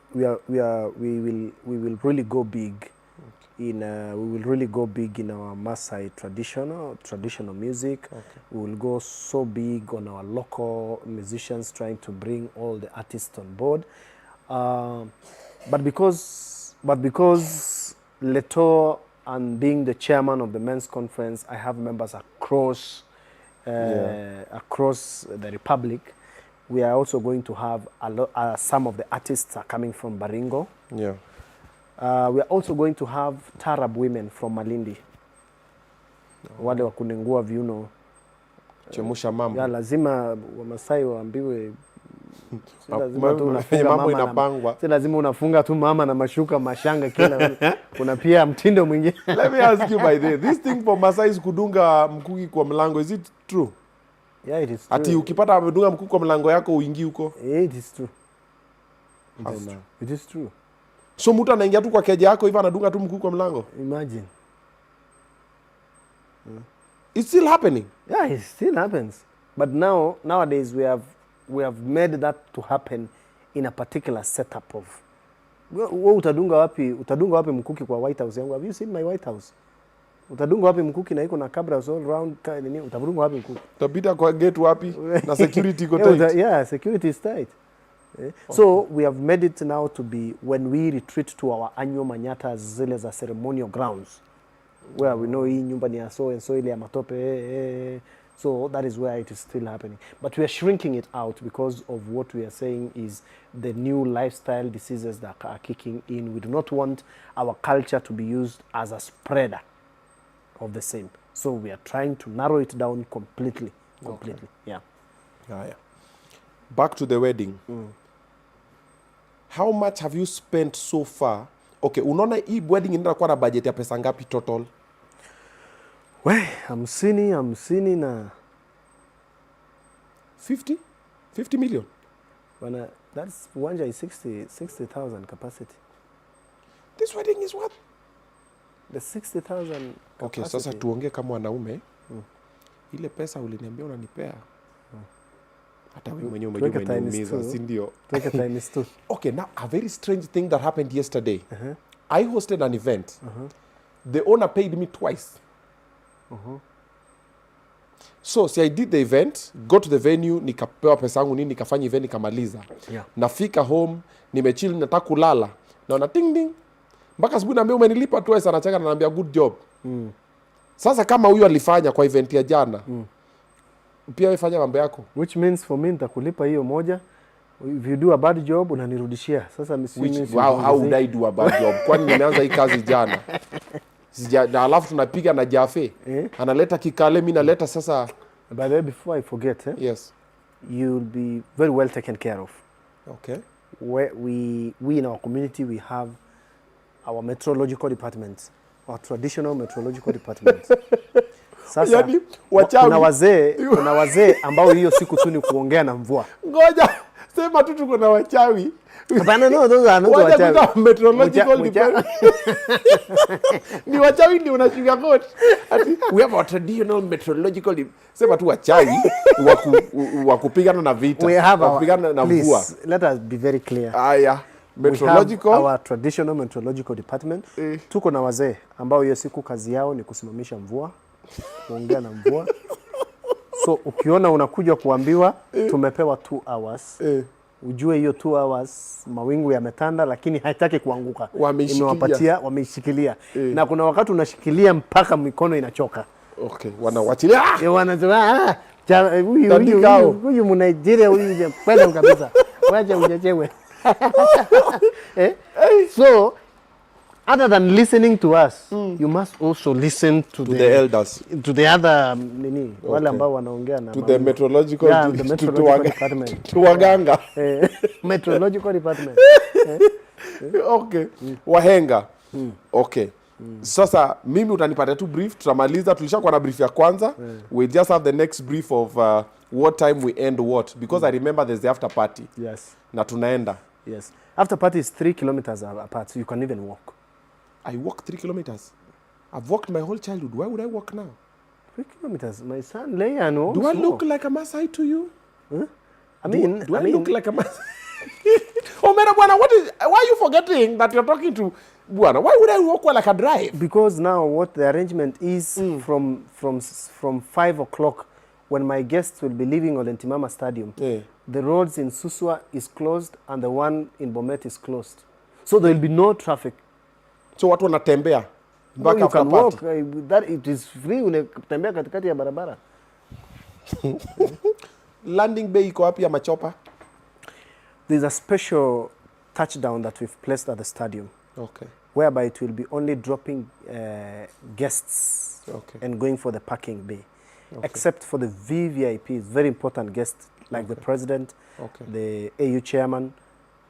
C: really go big in our Maasai traditional music.
B: Okay.
C: We will go so big on our local musicians, trying to bring all the artists on board. But because Letoo and being the chairman of the men's conference, I have members across the Republic. We are also going to have some of the artists are coming from Baringo.
B: Yeah.
C: We are also going to have Tarab women from Malindi. Wale wa kunengua viuno.
B: Chemusha mambo.
C: Ya lazima Wamasai waambiwe
B: mambo inapangwa.
C: Si lazima unafunga tu mama na mashuka mashanga kila. Kuna pia mtindo mwingine.
B: Let me ask you by this thing for Masai kudunga mkuki kwa mlango, is it true?
C: Yeah, it is true.
B: Ati ukipata amedunga mkuki kwa mlango yako uingi huko?
C: Yeah, it is true. It is true.
B: So mtu anaingia tu kwa keja yako hivi anadunga tu mkuki kwa mlango?
C: Imagine.
B: It's still happening.
C: Yeah, it still happens. But nowadays we have made that to happen in a particular setup of. Wewe utadunga wapi mkuki kwa White House yangu? Have you seen my White House? Utadunga wapi mkuki na iko na cameras all around nini? Utadunga wapi mkuki?
B: Utabita kwa gate wapi? Na security iko tight.
C: Yeah, security is tight. Okay. So we have made it now to be when we retreat to our annual manyatas zile za ceremonial grounds where we know hii nyumba ni ya so and so ile ya matope. So that is where it is still happening. But we are shrinking it out because of what we are saying is the new lifestyle diseases that are kicking in. We do not want our culture to be used as a spreader of the same. So we are trying to narrow it down completely. Okay. Yeah.
B: Yeah. Back to the wedding. How much have you spent so far? Okay, unaona hii wedding inaenda kuwa na budget ya pesa ngapi total?
C: We, hamsini na
B: 50 million.
C: Bana, that's uwanja is 60,000 capacity.
B: This wedding is what?
C: The 60,000 capacity.
B: Okay, sasa tuongee kama wanaume. Ile pesa uliniambia unanipea. Hata wewe mwenyewe umeniumiza, si ndio?
C: Take a time is two.
B: Okay, now a very strange thing that happened yesterday. I hosted an event. The owner paid me twice. So, I did the event, go to the venue, nikapewa pesa yangu nini, nikafanya event nikamaliza.
C: Yeah.
B: Nafika home, nimechill, nataka kulala. Naona ting ding. Mpaka asubuhi naambia umenilipa twice, anacheka na naambia good job. Sasa kama huyu alifanya kwa event ya jana. Pia wewe fanya mambo yako.
C: Which means for me nitakulipa hiyo moja. If you do a bad job unanirudishia. Sasa
B: how would I do a bad job? Kwani nimeanza hii kazi jana. Na alafu tunapiga na Jaffe. Analeta kikale, mimi naleta sasa.
C: By the way, before I forget,
B: yes.
C: You'll be very well taken care of.
B: Okay.
C: We in our community we have our meteorological department, our traditional meteorological department. Sasa
B: yani, wachawi.
C: Kuna wazee ambao hiyo siku tu ni kuongea na mvua.
B: Ngoja, sema tu tuko na wachawi.
C: Hapana, no, those are not wachawi.
B: Meteorological department. Ni wachawi ndio unashuka kote. We have our traditional meteorological sema tu wachawi wa kupigana na vita.
C: We have
B: kupigana na mvua.
C: Please, let us be very clear.
B: Aya. Meteorological.
C: We have our traditional meteorological department. Tuko na wazee ambao hiyo siku kazi yao ni kusimamisha mvua. Kuongea na mvua. So ukiona unakuja kuambiwa tumepewa 2 hours. Ujue hiyo 2 hours mawingu yametanda lakini haitaki kuanguka. Wameishikilia. Na kuna wakati unashikilia mpaka mikono inachoka.
B: Okay, wanawachilia.
C: Wanasema huyu Mnigeria huyu kwenda kabisa. Wacha ujechewe. So other than listening to us, you must also listen to
B: the elders,
C: to the other wale ambao wanaongea na
B: to the meteorological
C: department,
B: to waganga,
C: meteorological department.
B: Okay, wahenga. Okay. Sasa mimi utanipata tu brief, tutamaliza, tulishakuwa na brief ya kwanza. We just have the next brief of what time we end what, because I remember there's the after party.
C: Yes.
B: Na tunaenda.
C: Yes. After party is 3 kilometers apart, so you can even walk.
B: I walk 3 kilometers. I've walked my whole childhood. Why would I walk now?
C: 3 kilometers, my son, Leia, no.
B: Do I look like a Maasai to you?
C: Huh?
B: Do I look like a Maasai? Oh, Mera Bwana, why are you forgetting that you're talking to Bwana? Why would I walk like a drive?
C: Because now what the arrangement is from 5 o'clock, when my guests will be leaving Olentimama Stadium, the roads in Suswa is closed and the one in Bomet is closed. So there will be no traffic.
B: So what wanatembea?
C: No, you can walk. That it is free unatembea katikati ya barabara.
B: Landing bay iko wapi ya machopa?
C: There's a special touchdown that we've placed at the stadium.
B: Okay.
C: Whereby it will be only dropping guests and going for the parking bay. Okay. Except for the VVIPs, very important guests like the president, the AU chairman,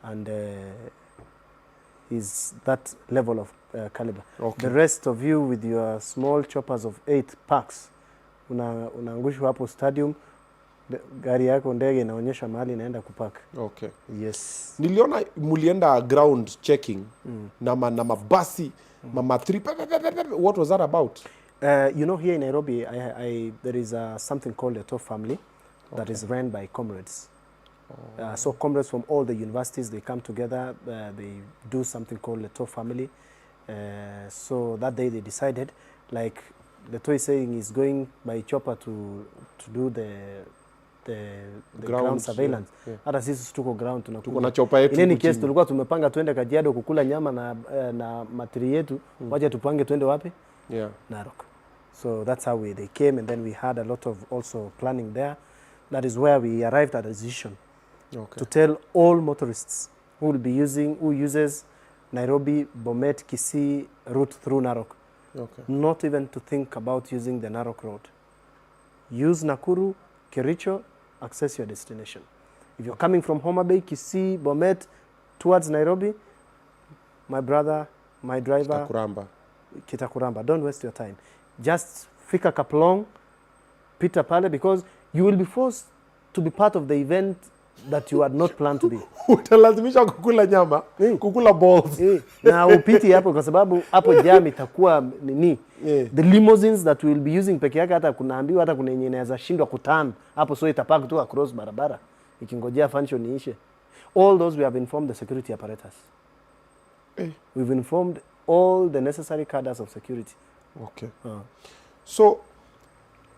C: and is that level of caliber. Okay. The rest of you with your small choppers of 8 packs, unaangushwa hapo stadium, gari yako ndege inaonyesha mahali inaenda kupark.
B: Okay.
C: Yes.
B: Niliona mulienda ground checking na mabasi, mama 3. What was that about?
C: You know, here in Nairobi, there is something called Letoo family that is run by comrades. So comrades from all the universities, they come together, they do something called Letoo family. So that day they decided, like Letoo is saying, is going by chopper to do the ground surveillance. Hata sisi tuko ground
B: tuko na chopper yetu.
C: In any case tulikuwa tumepanga tuende Kajiado kukula nyama na matri yetu, waje tupange tuende wapi? Narok. So that's how they came, and then we had a lot of also planning there. That is where we arrived at a decision to tell all motorists who uses Nairobi, Bomet, Kisii route through Narok, not even to think about using the Narok road. Use Nakuru, Kericho, access your destination. If you're coming from Homa Bay, Kisii, Bomet, towards Nairobi, my brother, my driver, Kitakuramba, don't waste your time. Just fika Kaplong, Peter Pale, because you will be forced to be part of the event that you had not planned to be.
B: Utalazimisha kukula nyama, kukula balls.
C: Na upiti hapo kwa sababu hapo jam itakuwa nini? The limousines that we will be using peke yake hata kunaambiwa hata kuna yenye inaweza shindwa kuturn hapo, so itapark tu across barabara ikingojea function iishe. All those we have informed the security apparatus. We've informed all the necessary cadres of security. Okay.
B: So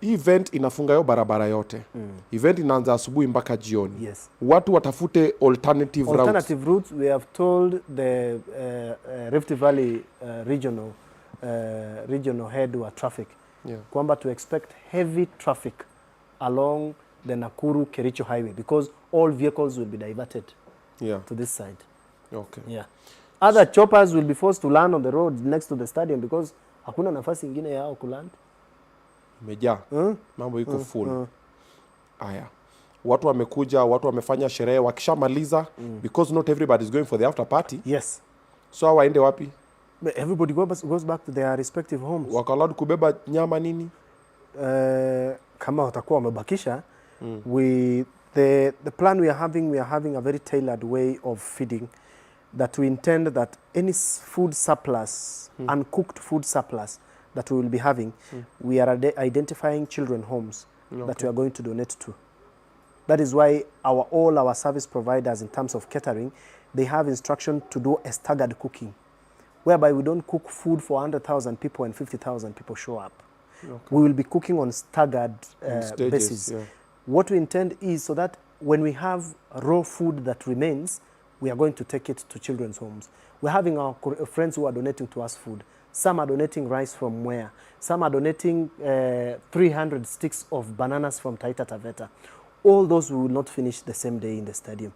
B: event inafunga yo barabara yote. Event inaanza asubuhi mpaka jioni.
C: Yes.
B: Watu watafute alternative
C: routes. We have told the Rift Valley regional head wa traffic kwamba to expect heavy traffic along the Nakuru Kericho highway because all vehicles will be diverted to this side.
B: Okay.
C: Yeah. Other choppers will be forced to land on the road next to the stadium because hakuna nafasi ingine yao kuland.
B: Imejaa. Mambo iko full. Aya. Watu wamekuja, watu wamefanya sherehe, wakishamaliza because not everybody is going for the after party.
C: Yes.
B: So waende wapi?
C: Everybody goes back to their respective homes.
B: Wakalad kubeba nyama nini?
C: Kama watakuwa wamebakisha, the plan we are having a very tailored way of feeding that we intend that any food surplus, uncooked food surplus that we will be having, we are identifying children homes that we are going to donate to. That is why all our service providers in terms of catering, they have instruction to do a staggered cooking, whereby we don't cook food for 100,000 people and 50,000 people show up. We will be cooking on staggered basis. What we intend is so that when we have raw food that remains, we are going to take it to children's homes. We're having our friends who are donating to us food. Some are donating rice from Mwea. Some are donating 300 sticks of bananas from Taita Taveta. All those we will not finish the same day in the stadium.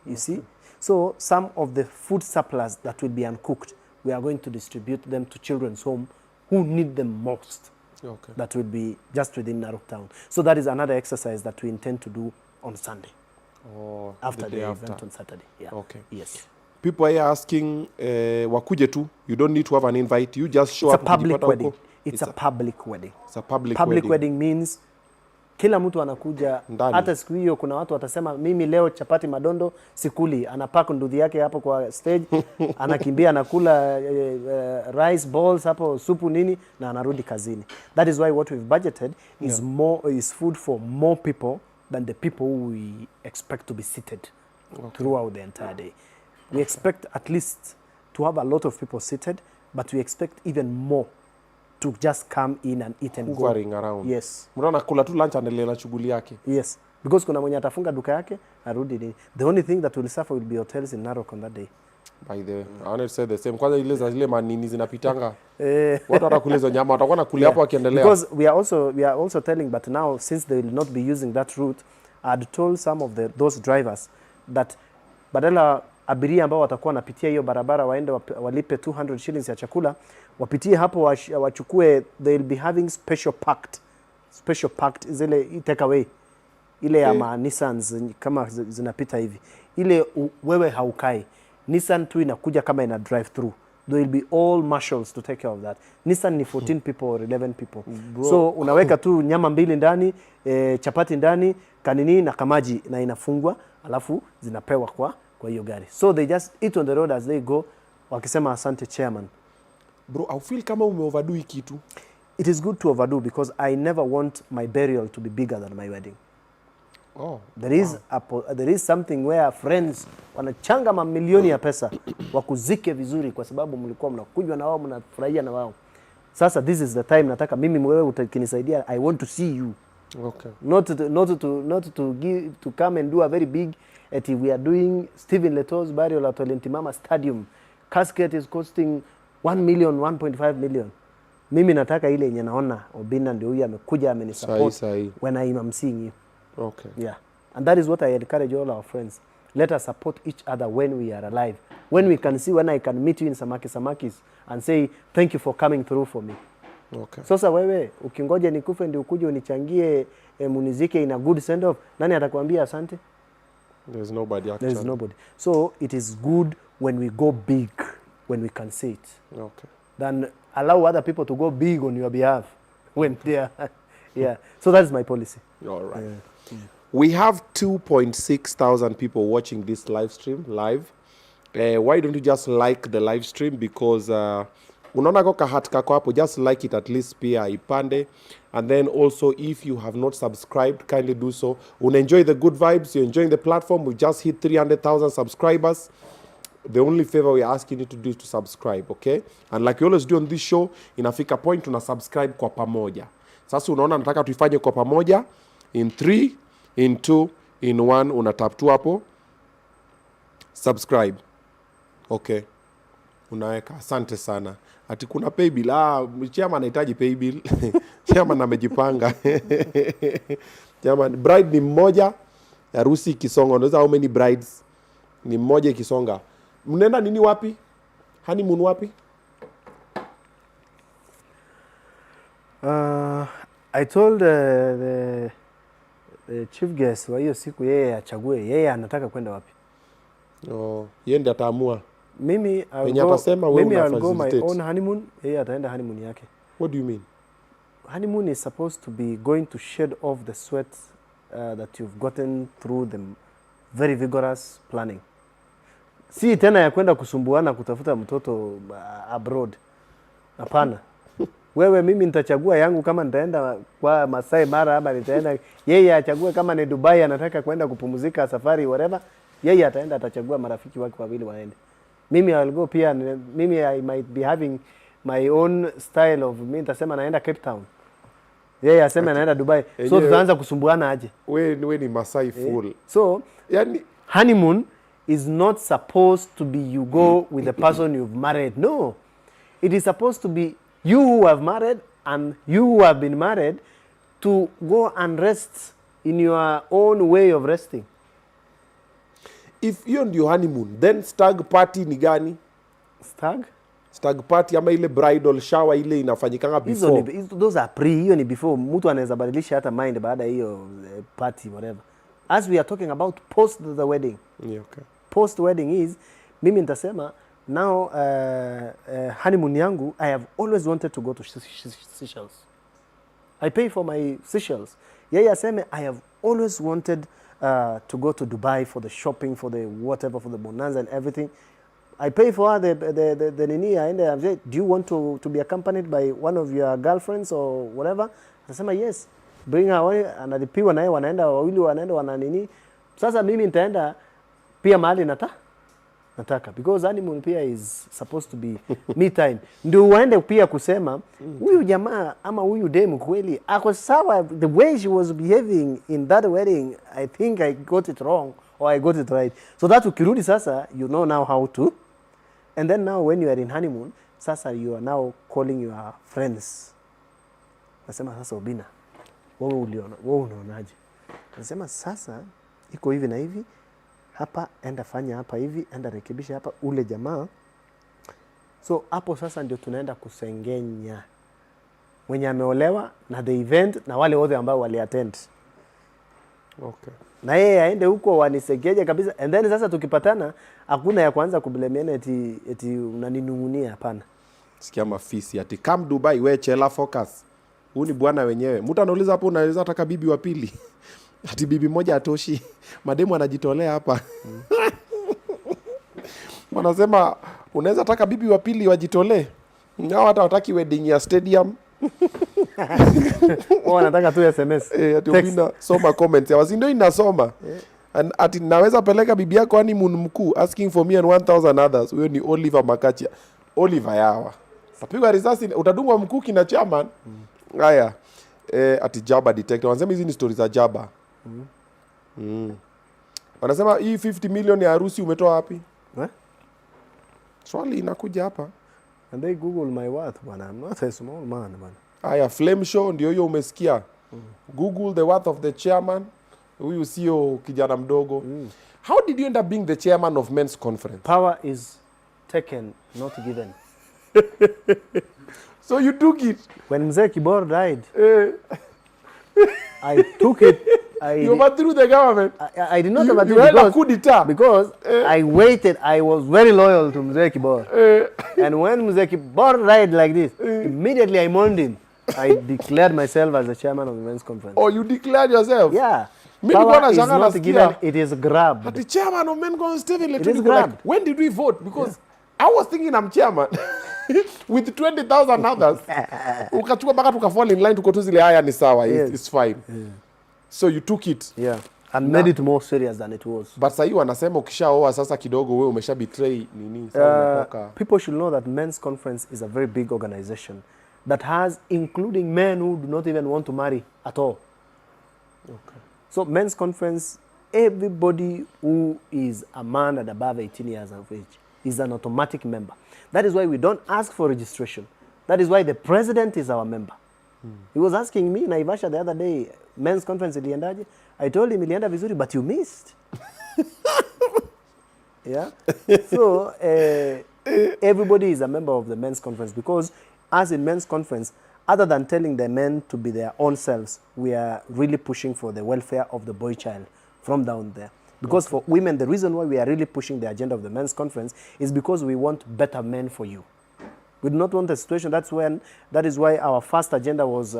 C: You see? So some of the food surplus that will be uncooked, we are going to distribute them to children's home who need them most. That will be just within Narok town. So that is another exercise that we intend to do on Sunday. After the event on Saturday. Yes.
B: People are asking, wakuje tu, you don't need to have an invite, you just show up.
C: It's a public wedding. It's a public wedding.
B: It's a public
C: wedding means Kila mtu anakuja hata siku hiyo kuna watu watasema mimi leo chapati madondo sikuli, anapack nduthi yake hapo kwa stage anakimbia anakula rice balls hapo supu nini na anarudi kazini. That is why what we've budgeted is food for more people than the people who we expect to be seated throughout the entire day. We expect at least to have a lot of people seated, but we expect even more to just come in and eat and go.
B: Around.
C: Yes.
B: Mwana kula tu lunch anaendelea na shughuli yake.
C: Yes. Because kuna mwenye atafunga duka yake, arudi. The only thing that will suffer will be hotels in Narok on that day.
B: By the way, I want to say the same. Kwanza ile za zile manini zinapitanga. Watu watakula hizo nyama, watakuwa nakula hapo wakiendelea.
C: Because we are also telling, but now since they will not be using that route, I had told some of those drivers that badala abiria ambao watakuwa wanapitia hiyo barabara waende walipe 200 shillings ya chakula, wapitie hapo wachukue, they will be having special packed zile take away ile ya ma Nissans kama zinapita hivi, ile wewe haukai, Nissan tu inakuja kama ina drive through, there will be all marshals to take care of that. Nissan ni 14 people or 11 people. Bro. So unaweka tu nyama mbili ndani, chapati ndani, kanini na kamaji na inafungwa, alafu zinapewa kwa hiyo gari. So they just eat on the road as they go, wakisema asante chairman.
B: Bro, I feel kama umeoverdo hii kitu.
C: It is good to overdo because I never want my burial to be bigger than my wedding.
B: Oh,
C: there is something where friends wanachanga mamilioni ya pesa wakuzike vizuri kwa sababu mlikuwa mnakujwa na wao, mnafurahia na wao. Sasa this is the time nataka mimi wewe utakinisaidia, I want to see you.
B: Okay.
C: Not to come and do a very big we are doing Stephen Letoo's burial at Olentimama Stadium. Casket is costing 1 million, 1.5 million. Mimi nataka ile yenye naona Obinna ndio huyu amekuja amenisupport when I am seeing you.
B: Okay.
C: Yeah. And that is what I encourage all our friends. Let us support each other when we are alive. When we can see, when I can meet you in Samakis and say, thank you for coming through for me.
B: Okay.
C: Sasa wewe, ukingoja nikufe ndio ukuje unichangie munizike in a good send off, nani atakwambia asante?
B: There's nobody actually.
C: There's nobody. So it is good when we go big, when we can say it.
B: Okay.
C: Then allow other people to go big on your behalf when they are. Yeah. So that's my policy.
B: All right. We have 2.6 thousand people watching this live stream live. Why don't you just like the live stream? Because unaona kwa hat kako hapo, just like it at least pia ipande. And then also if you have not subscribed, kindly do so. Enjoy the good vibes, you're enjoying the platform. We just hit 300,000 subscribers. The only favor we're asking you to do is to subscribe, okay? And like we always do on this show, inafika point tuna subscribe kwa pamoja. Sasa unaona nataka tuifanye kwa pamoja in 3, in 2, in 1, unatap tu hapo subscribe. Okay. Unaweka. Asante sana. Ati kuna pay bill. Chairman anahitaji pay bill. Chairman amejipanga. Chairman, bride ni mmoja, harusi ikisonga. Unaweza how many brides? Ni mmoja ikisonga. Mnaenda nini wapi? Honeymoon wapi?
C: I told the chief guest wa hiyo siku yeye achague, yeye anataka kwenda wapi.
B: Yeye ndiye ataamua.
C: Mimi I'll go my own honeymoon, yeye ataenda honeymoon yake.
B: What do you mean?
C: Honeymoon is supposed to be going to shed off the sweat that you've gotten through the very vigorous planning. Si tena ya kwenda kusumbuana kutafuta mtoto abroad. Hapana. Wewe mimi nitachagua yangu kama nitaenda kwa Masai Mara ama nitaenda, yeye achague kama ni Dubai anataka kwenda kupumzika safari whatever, yeye ataenda atachagua marafiki wake wawili waende. Mimi I'll go pia, mimi I might be having my own style of, mimi nitasema naenda Cape Town. Yeye asema anaenda Dubai. So tutaanza kusumbuana aje.
B: Wewe ni Masai full.
C: So yani honeymoon is not supposed to be you go with the person you've married. No. It is supposed to be you who have married and you who have been married to go and rest in your own way of resting.
B: If you're on your honeymoon, then stag party ni gani? Stag party ama ile bridal shower ile inafanyikanga before.
C: Those are pre, hiyo ni before. Mtu anaweza badilisha hata mind baada hiyo party whatever. As we are talking about post the wedding.
B: Yeah, okay.
C: Post wedding is, mimi nitasema now honeymoon yangu, I have always wanted to go to Seychelles. I pay for my Seychelles. Yeye aseme, I have always wanted to go to Dubai for the shopping, for the whatever, for the bonanza and everything. I pay for her the nini aende. I say, do you want to be accompanied by one of your girlfriends or whatever? Anasema yes. Bring her, analipiwa naye wanaenda wawili wanaenda wananini. Sasa mimi nitaenda pia mahali nataka because honeymoon pia is supposed to be me time. Ndio waende pia kusema huyu jamaa ama huyu demu kweli ako sawa, the way she was behaving in that wedding, I think I got it wrong or I got it right. So that ukirudi sasa, you know now how to. And then now when you are in honeymoon, sasa you are now calling your friends. Nasema sasa Obinna, wewe unaonaje? Nasema sasa iko hivi na hivi, hapa enda fanya hapa hivi, enda rekebisha hapa ule jamaa. So hapo sasa ndio tunaenda kusengenya mwenye ameolewa na the event na wale wote ambao wali attend.
B: Okay.
C: Na yeye aende huko wanisegeje kabisa, and then sasa tukipatana hakuna ya kwanza kublemiana eti unaninungunia, hapana.
B: Sikia mafisi ati come Dubai we chela focus. Huyu ni bwana wenyewe. Mtu anauliza hapo unaweza nataka bibi wa pili. Ati bibi moja atoshi. Mademu anajitolea hapa. Wanasema unaweza taka bibi wa pili wajitolee. Ngao hata wataki wedding ya stadium.
C: Wanataka tu SMS.
B: Ati Obinna soma comments. Ya wasi ndio inasoma. Ati naweza peleka bibi yako honeymoon mkuu asking for me and 1000 others. Huyo ni Oliver Makachia. Oliver yawa. Tapigwa risasi utadungwa mkuki na chairman. Haya. Ati Jaba detector. Wanasema hizi ni stories za Jaba. Wanasema hii 50 million ya harusi umetoa wapi? Swali inakuja hapa.
C: And they Google my worth, bwana. I'm not a small man, bwana.
B: Haya, Flame Show ndio hiyo umesikia. Google the worth of the chairman. Huyu sio kijana mdogo. How did you end up being the chairman of men's conference?
C: Power is taken, not given.
B: So you took it.
C: When Mzee Kibor died, I took it.
B: You overthrew the government.
C: I did not overthrow
B: you held a coup d'etat.
C: Because I waited. I was very loyal to Mzee Kibor. And when Mzee Kibor died like this, immediately I mourned him. I declared myself as the chairman of the men's conference.
B: Oh, you declared yourself?
C: Yeah. Power is not given, it is grabbed.
B: But the chairman of men's conference,
C: it is grabbed.
B: Like, when did we vote? Because I was thinking I'm chairman. With 20,000 others. Ukachukua mpaka tukafall in line tuko tu zile haya ni sawa. It's fine. So you took it.
C: Yeah. And made it more serious than it was.
B: But sasa hiyo wanasema ukishaoa sasa kidogo wewe umesha betray nini?
C: People should know that men's conference is a very big organization that has including men who do not even want to marry at all.
B: Okay.
C: So men's conference, everybody who is a man and above 18 years of age is an automatic member. That is why we don't ask for registration. That is why the president is our member. He was asking me, Naivasha, the other day, men's conference iliendaje? I told him ilienda vizuri, but you missed. Yeah? So, everybody is a member of the men's conference because as in men's conference, other than telling the men to be their own selves, we are really pushing for the welfare of the boy child from down there. Because for women, the reason why we are really pushing the agenda of the men's conference is because we want better men for you. We do not want a situation. That is why our first agenda was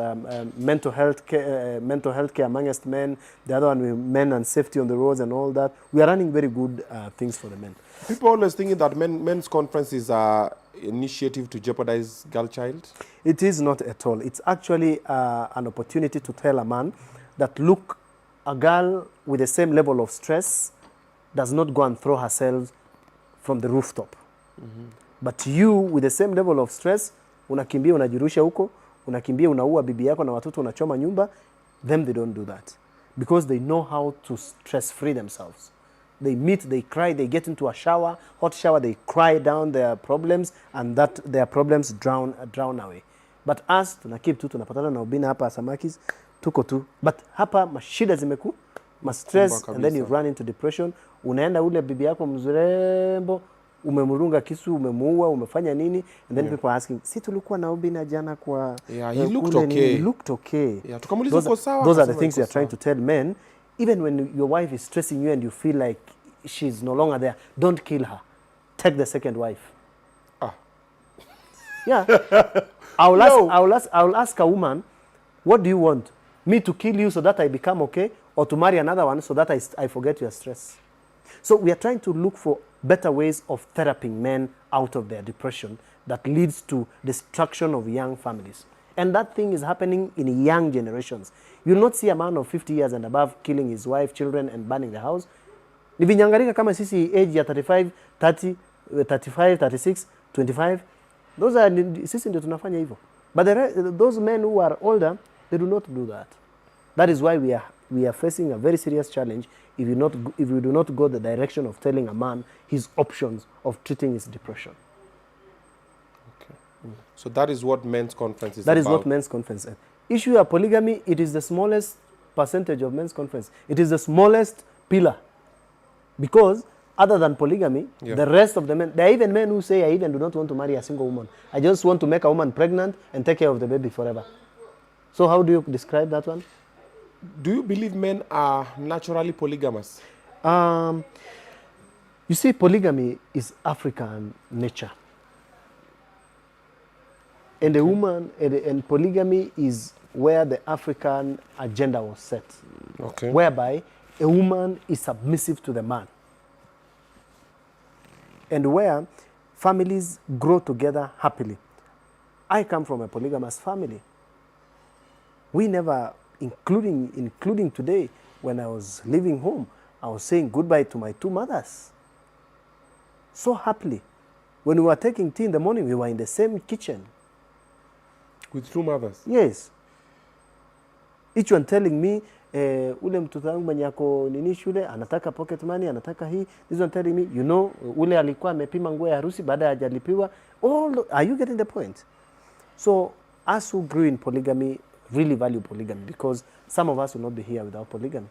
C: mental health care amongst men. The other one, men and safety on the roads and all that. We are running very good things for the men.
B: People always thinking that men's conference is an initiative to jeopardize girl child.
C: It is not at all. It's actually an opportunity to tell a man that, look, a girl with the same level of stress does not go and throw herself from the rooftop. But you with the same level of stress, unakimbia unajirusha huko, unakimbia unaua bibi yako na watoto unachoma nyumba, them they don't do that. Because they know how to stress free themselves. They meet, they cry, they get into a shower, hot shower, they cry down their problems and that their problems drown away. But us, tunakip tu, tunapatana na Obinna hapa Samakis, tuko tu. But hapa mashida zimeku, stress, and then you run into depression. Unaenda ule bibi yako mzurembo, umemurunga kisu, umemuua, umefanya nini, and then people are asking, si tulikuwa na Obinna jana kwa...
B: Yeah, he looked okay.
C: He looked okay.
B: Yeah, tukamuliza kwa sawa.
C: Those are the things we are trying to tell men. Even when your wife is stressing you and you feel like she's no longer there, don't kill her. Take the second wife. Yeah. I'll ask a woman, what do you want? Me to kill you so that I become okay, or to marry another one so that I forget your stress. So we are trying to look for better ways of therapying men out of their depression that leads to destruction of young families. And that thing is happening in young generations. You'll not see a man of 50 years and above killing his wife, children, and burning the house. Ni vinyangarika kama sisi age ya 35, 30, 35, 36, 25. Those are sisi ndio tunafanya hivyo. But those men who are older, they do not do that. That is why we are facing a very serious challenge if we do not go the direction of telling a man his options of treating his depression.
B: Okay. So that is what men's conference is about.
C: That is what men's conference is. Issue of polygamy, it is the smallest percentage of men's conference. It is the smallest pillar. Because other than polygamy, the rest of the men, there are even men who say, I even do not want to marry a single woman. I just want to make a woman pregnant and take care of the baby forever. So how do you describe that one?
B: Do you believe men are naturally polygamous?
C: You see, polygamy is African nature. And a woman, and polygamy is where the African agenda was set.
B: Okay.
C: Whereby a woman is submissive to the man. And where families grow together happily. I come from a polygamous family. We never, including today, when I was leaving home, I was saying goodbye to my two mothers. So happily. When we were taking tea in the morning, we were in the same kitchen.
B: With two mothers?
C: Yes. Each one telling me, ule mtoto wangu mwenye ako nini shule, anataka pocket money, anataka hii. This one telling me, you know, ule alikuwa amepima nguo ya harusi baada hajalipiwa. Are you getting the point? So, us who grew in polygamy really value polygamy because some of us will not be here without polygamy.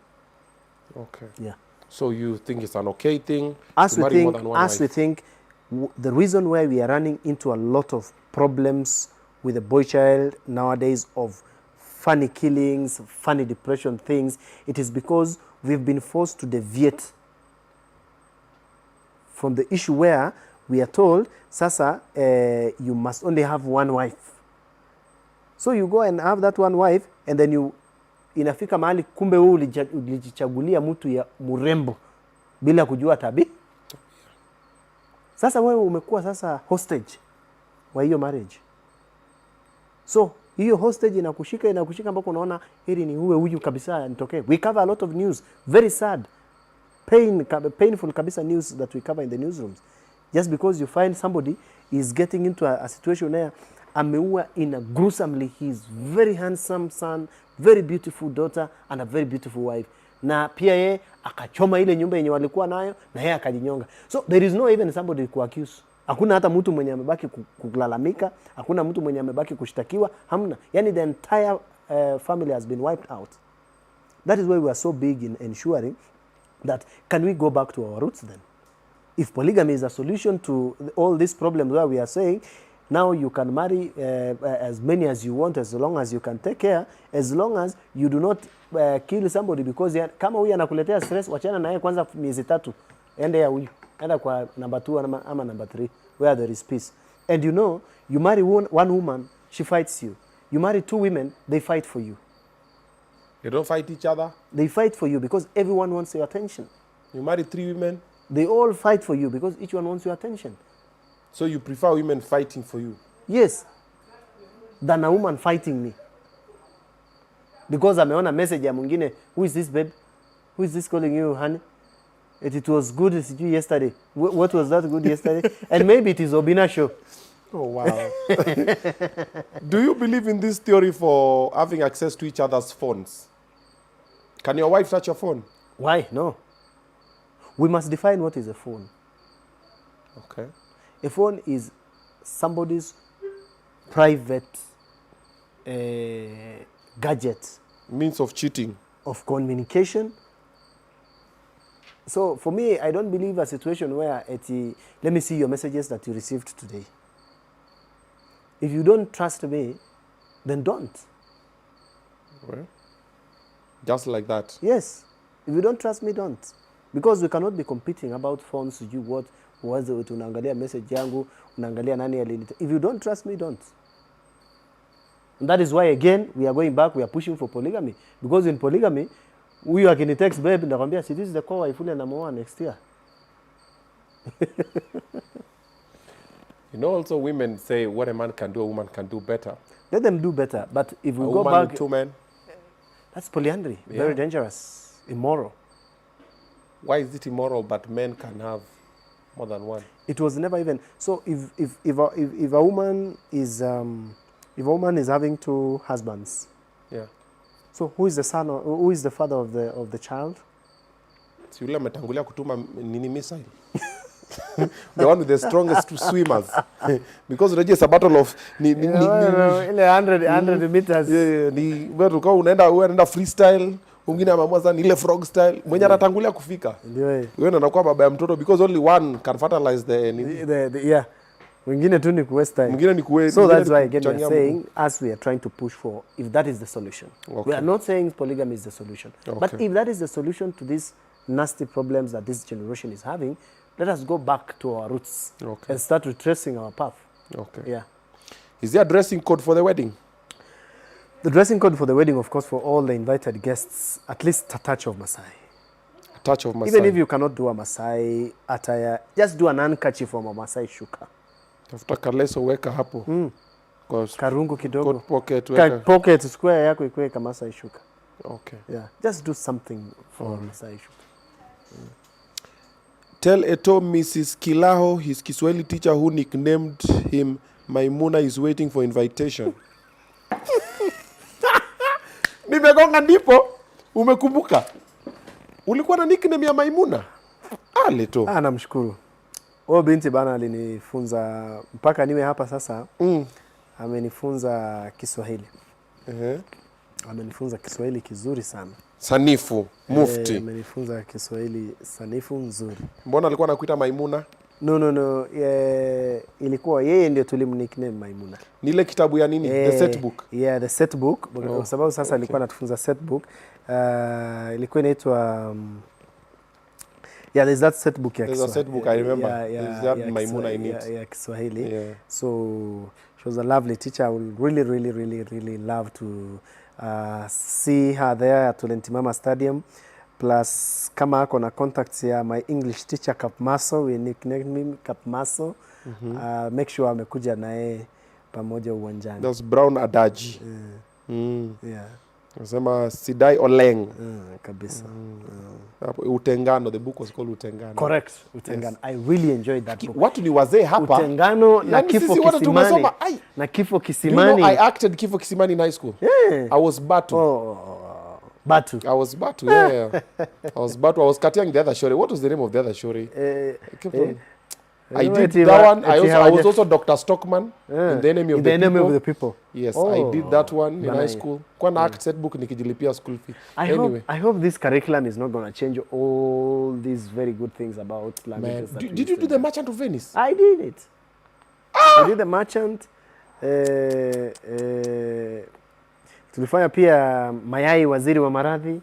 B: Okay.
C: Yeah.
B: So you think it's an okay thing
C: as
B: to marry more than one wife?
C: We think, the reason why we are running into a lot of problems with the boy child nowadays of funny killings, funny depression things, it is because we've been forced to deviate from the issue where we are told, Sasa, you must only have one wife. So you go and have that one wife, and then you inafika mahali kumbe wewe ulijichagulia mtu ya murembo bila kujua tabi. Sasa wewe umekuwa sasa hostage wa hiyo marriage. So hiyo hostage inakushika mpaka unaona hili ni uwe huyu kabisa nitokee. We cover a lot of news, very sad, painful kabisa news that we cover in the newsrooms. Just because you find somebody is getting into a situation where ameua in a gruesomely his very handsome son, very beautiful daughter and a very beautiful wife. Na pia yeye akachoma ile nyumba yenye walikuwa nayo na yeye akajinyonga. So there is no even somebody to accuse. Hakuna hata mtu mwenye amebaki kulalamika, hakuna mtu mwenye amebaki kushtakiwa, hamna. Yani the entire family has been wiped out. That is why we are so big in ensuring that can we go back to our roots then? If polygamy is a solution to all these problems where we are saying, now you can marry as many as you want, as long as you can take care, as long as you do not kill somebody because kama huyu anakuletea stress, wachana naye kwanza miezi 3, ende ya huyu, enda kwa number 2 ama number 3 where there is peace. And you know, you marry one woman, she fights you. You marry 2 women, they fight for you.
B: They don't fight each other?
C: They fight for you because everyone wants your attention.
B: You marry 3 women?
C: They all fight for you because each one wants your attention.
B: So you prefer women fighting for you?
C: Yes, than a woman fighting me. Because ameona message ya mwingine, who is this babe? Who is this calling you honey? It was good yesterday. What was that good yesterday? And maybe it is Obinna Show.
B: Oh, wow. Do you believe in this theory for having access to each other's phones? Can your wife touch your phone?
C: Why? No. We must define what is a phone.
B: Okay.
C: A phone is somebody's private gadget.
B: Means of cheating.
C: Of communication. So for me, I don't believe a situation where let me see your messages that you received today. If you don't trust me, then don't.
B: Well, just like that.
C: Yes. If you don't trust me, don't. Because we cannot be competing about phones. Unaangalia message yangu, unaangalia nani alinita. If you don't trust me, don't. And that is why, again, we are going back, we are pushing for polygamy. Because in polygamy, huyu akinitext babe, nakwambia, see, this is the core wife ule namuoa next year.
B: You know, also women say what a man can do, a woman can do better.
C: Let them do better. But if we
B: a
C: go
B: woman
C: back...
B: with 2 men?
C: That's polyandry. Yeah. Very dangerous. Immoral.
B: Why is it immoral but men can have more than one?
C: It was never even... So if a woman is... if a woman is having 2 husbands...
B: Yeah.
C: So who is the son or who is the father of the child?
B: Si yule ametangulia kutuma nini missile. The one with the strongest swimmers. Because it's a battle of
C: 100 meters.
B: Yeah, ni wewe unaenda freestyle, mwingine ameamua sana ile frog style. Mwenye anatangulia kufika.
C: Ndio wewe.
B: Wewe anakuwa baba ya mtoto because only one can fertilize the
C: yeah. Mwingine tu ni kuwaste time. So that's why again we are saying, as we are trying to push for, if that is the solution. Okay. We are not saying polygamy is the solution. Okay. But if that is the solution to these nasty problems that this generation is having, let us go back to our roots and start retracing our path. Okay. Yeah.
B: Is there a dressing code for the wedding?
C: The dressing code for the wedding, of course, for all the invited guests, at least a touch of Maasai.
B: A touch of Maasai.
C: Even if you cannot do a Maasai attire, just do an handkerchief from a Maasai shuka.
B: Tafuta kaleso weka hapo.
C: Karungu kidogo.
B: Pocket
C: square yako ikuwe kama Maasai shuka.
B: Okay.
C: Yeah. Just do something for Maasai shuka.
B: Tell Eto Mrs. Kilaho, his Kiswahili teacher who nicknamed him Maimuna, is waiting for invitation. Nimegonga ndipo. Umekumbuka? Ulikuwa na nickname ya Maimuna? Letoo.
C: Namshukuru. Binti bana alinifunza mpaka niwe hapa sasa. Amenifunza Kiswahili. Amenifunza Kiswahili kizuri sana.
B: Sanifu, mufti.
C: Amenifunza Kiswahili sanifu nzuri.
B: Mbona alikuwa anakuita Maimuna?
C: No. Ilikuwa yeye ndio tulimnickname Maimuna.
B: Ni ile kitabu ya nini? The set book.
C: Yeah, the set book. Kwa sababu sasa alikuwa anatufunza set book. Ilikuwa inaitwa yeah, there's that set book.
B: There's a set book, I remember. There's that Maimuna in it.
C: Yeah, Kiswahili. Yeah. So she was a lovely teacher. I would really love to see her there at Olentimama Stadium. Plus, kama ako na contacts ya my English teacher Kapmaso, we nicknamed him Kapmaso. Make sure amekuja naye pamoja uwanjani.
B: That's Brown Adaji.
C: Yeah.
B: Nasema Sidai Oleng.
C: Kabisa.
B: Utengano, the book was called Utengano.
C: Correct, Utengano. Yes. I really enjoyed that book.
B: Watu ni wazee hapa.
C: Utengano na Kifo Kisimani. Na Kifo Kisimani.
B: You know, I acted Kifo Kisimani in high school. Yeah. I was Batu.
C: Batu.
B: I was Batu, yeah. I was Batu. I was Katiang the other shore. What was the name of the other shore? I did that one. I was also Dr. Stockman in the Enemy of the People. Yes, I did that one in high school. Kwa na act set book nikijilipia school fee.
C: I hope this curriculum is not going to change all these very good things about languages.
B: Did you do the Merchant of Venice?
C: I did it. I did the Merchant. Tulifanya pia Mayai Waziri wa Maradhi.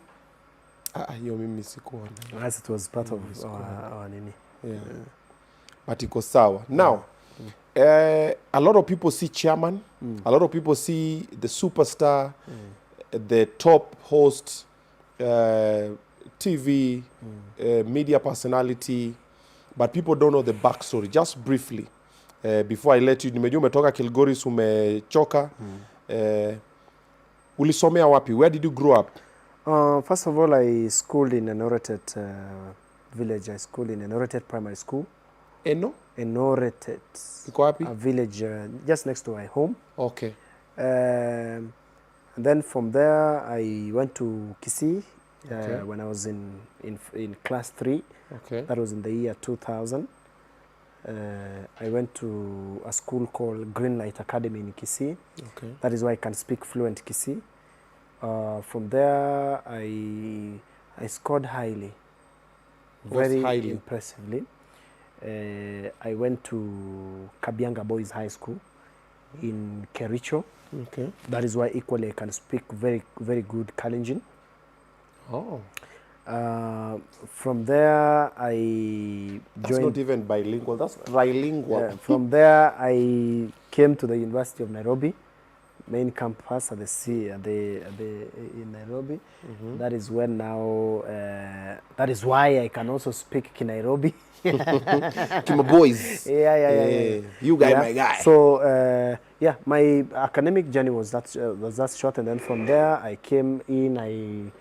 B: Hiyo mimi sikuona.
C: As it was part of our nini.
B: Yeah. But iko sawa. Now, a lot of people see chairman. A lot of people see the superstar, the top host, TV, media personality, but people don't know the backstory. Just briefly, before I let you, nimejua umetoka Kilgoris, umechoka. Ulisomea wapi? Where did you grow up?
C: First of all, I schooled in Enoretet village. I schooled in Enoretet Primary School. Enoretet.
B: Iko wapi?
C: A village just next to my home.
B: Okay.
C: And then from there, I went to Kisii when I was in class 3.
B: Okay.
C: That was in the year 2000. I went to a school called Greenlight Academy in Kisii.
B: Okay.
C: That is why I can speak fluent Kisii. From there, I scored highly. Very highly? Impressively. I went to Kabianga Boys High School in Kericho.
B: Okay.
C: That is why equally I can speak very good Kalenjin.
B: Oh.
C: From there, I joined...
B: That's not even bilingual, that's trilingual.
C: From there, I came to the University of Nairobi main campus at the sea in Nairobi. That is when now that is why I can also speak Kinairobi.
B: Kima boys.
C: Yeah.
B: You guy, my guy.
C: So yeah, my academic journey was that short, and then from there I came in. I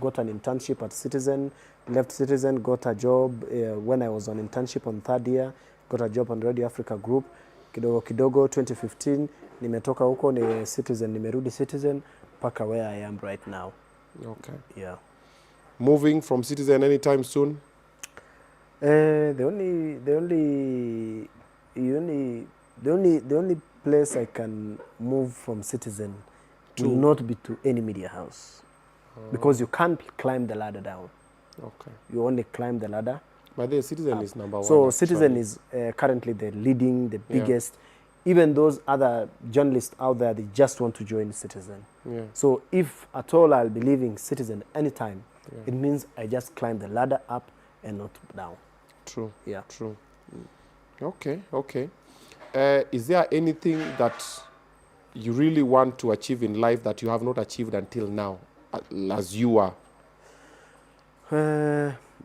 C: got an internship at Citizen, left Citizen, got a job when I was on internship on third year. Got a job on Radio Africa Group. Kidogo 2015 nimetoka huko ni Citizen, nimerudi Citizen mpaka where I am right now.
B: Okay.
C: Yeah.
B: Moving from Citizen anytime soon?
C: The only place I can move from Citizen will not be to any media house. Because you can't climb the ladder down.
B: Okay.
C: You only climb the ladder.
B: But the Citizen is number one.
C: So Citizen is currently the leading, the biggest. Even those other journalists out there, they just want to join Citizen.
B: Yeah.
C: So if at all I'll be leaving Citizen anytime, it means I just climb the ladder up and not down.
B: True.
C: Yeah.
B: True. Okay. Is there anything that you really want to achieve in life that you have not achieved until now, as you are?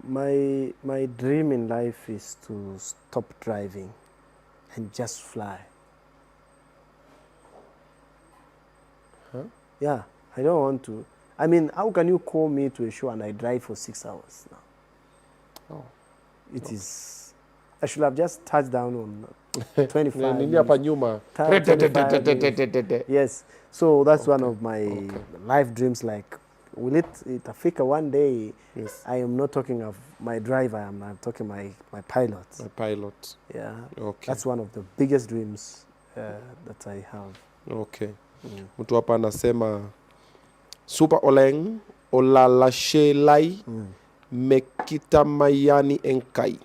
C: My dream in life is to stop driving and just fly.
B: Huh?
C: Yeah, I don't want to. I mean, how can you call me to a show and I drive for 6 hours now?
B: Oh.
C: It is. I should have just touched down on 25. Yes. So that's one of my life dreams. Like, will it Africa one day?
B: Yes.
C: I am not talking of my driver. I'm talking my pilot.
B: My pilot.
C: Yeah.
B: Okay.
C: That's one of the biggest dreams that I have.
B: Okay. Mtu hapa anasema super oleng olalashelai mekita mayani enkai.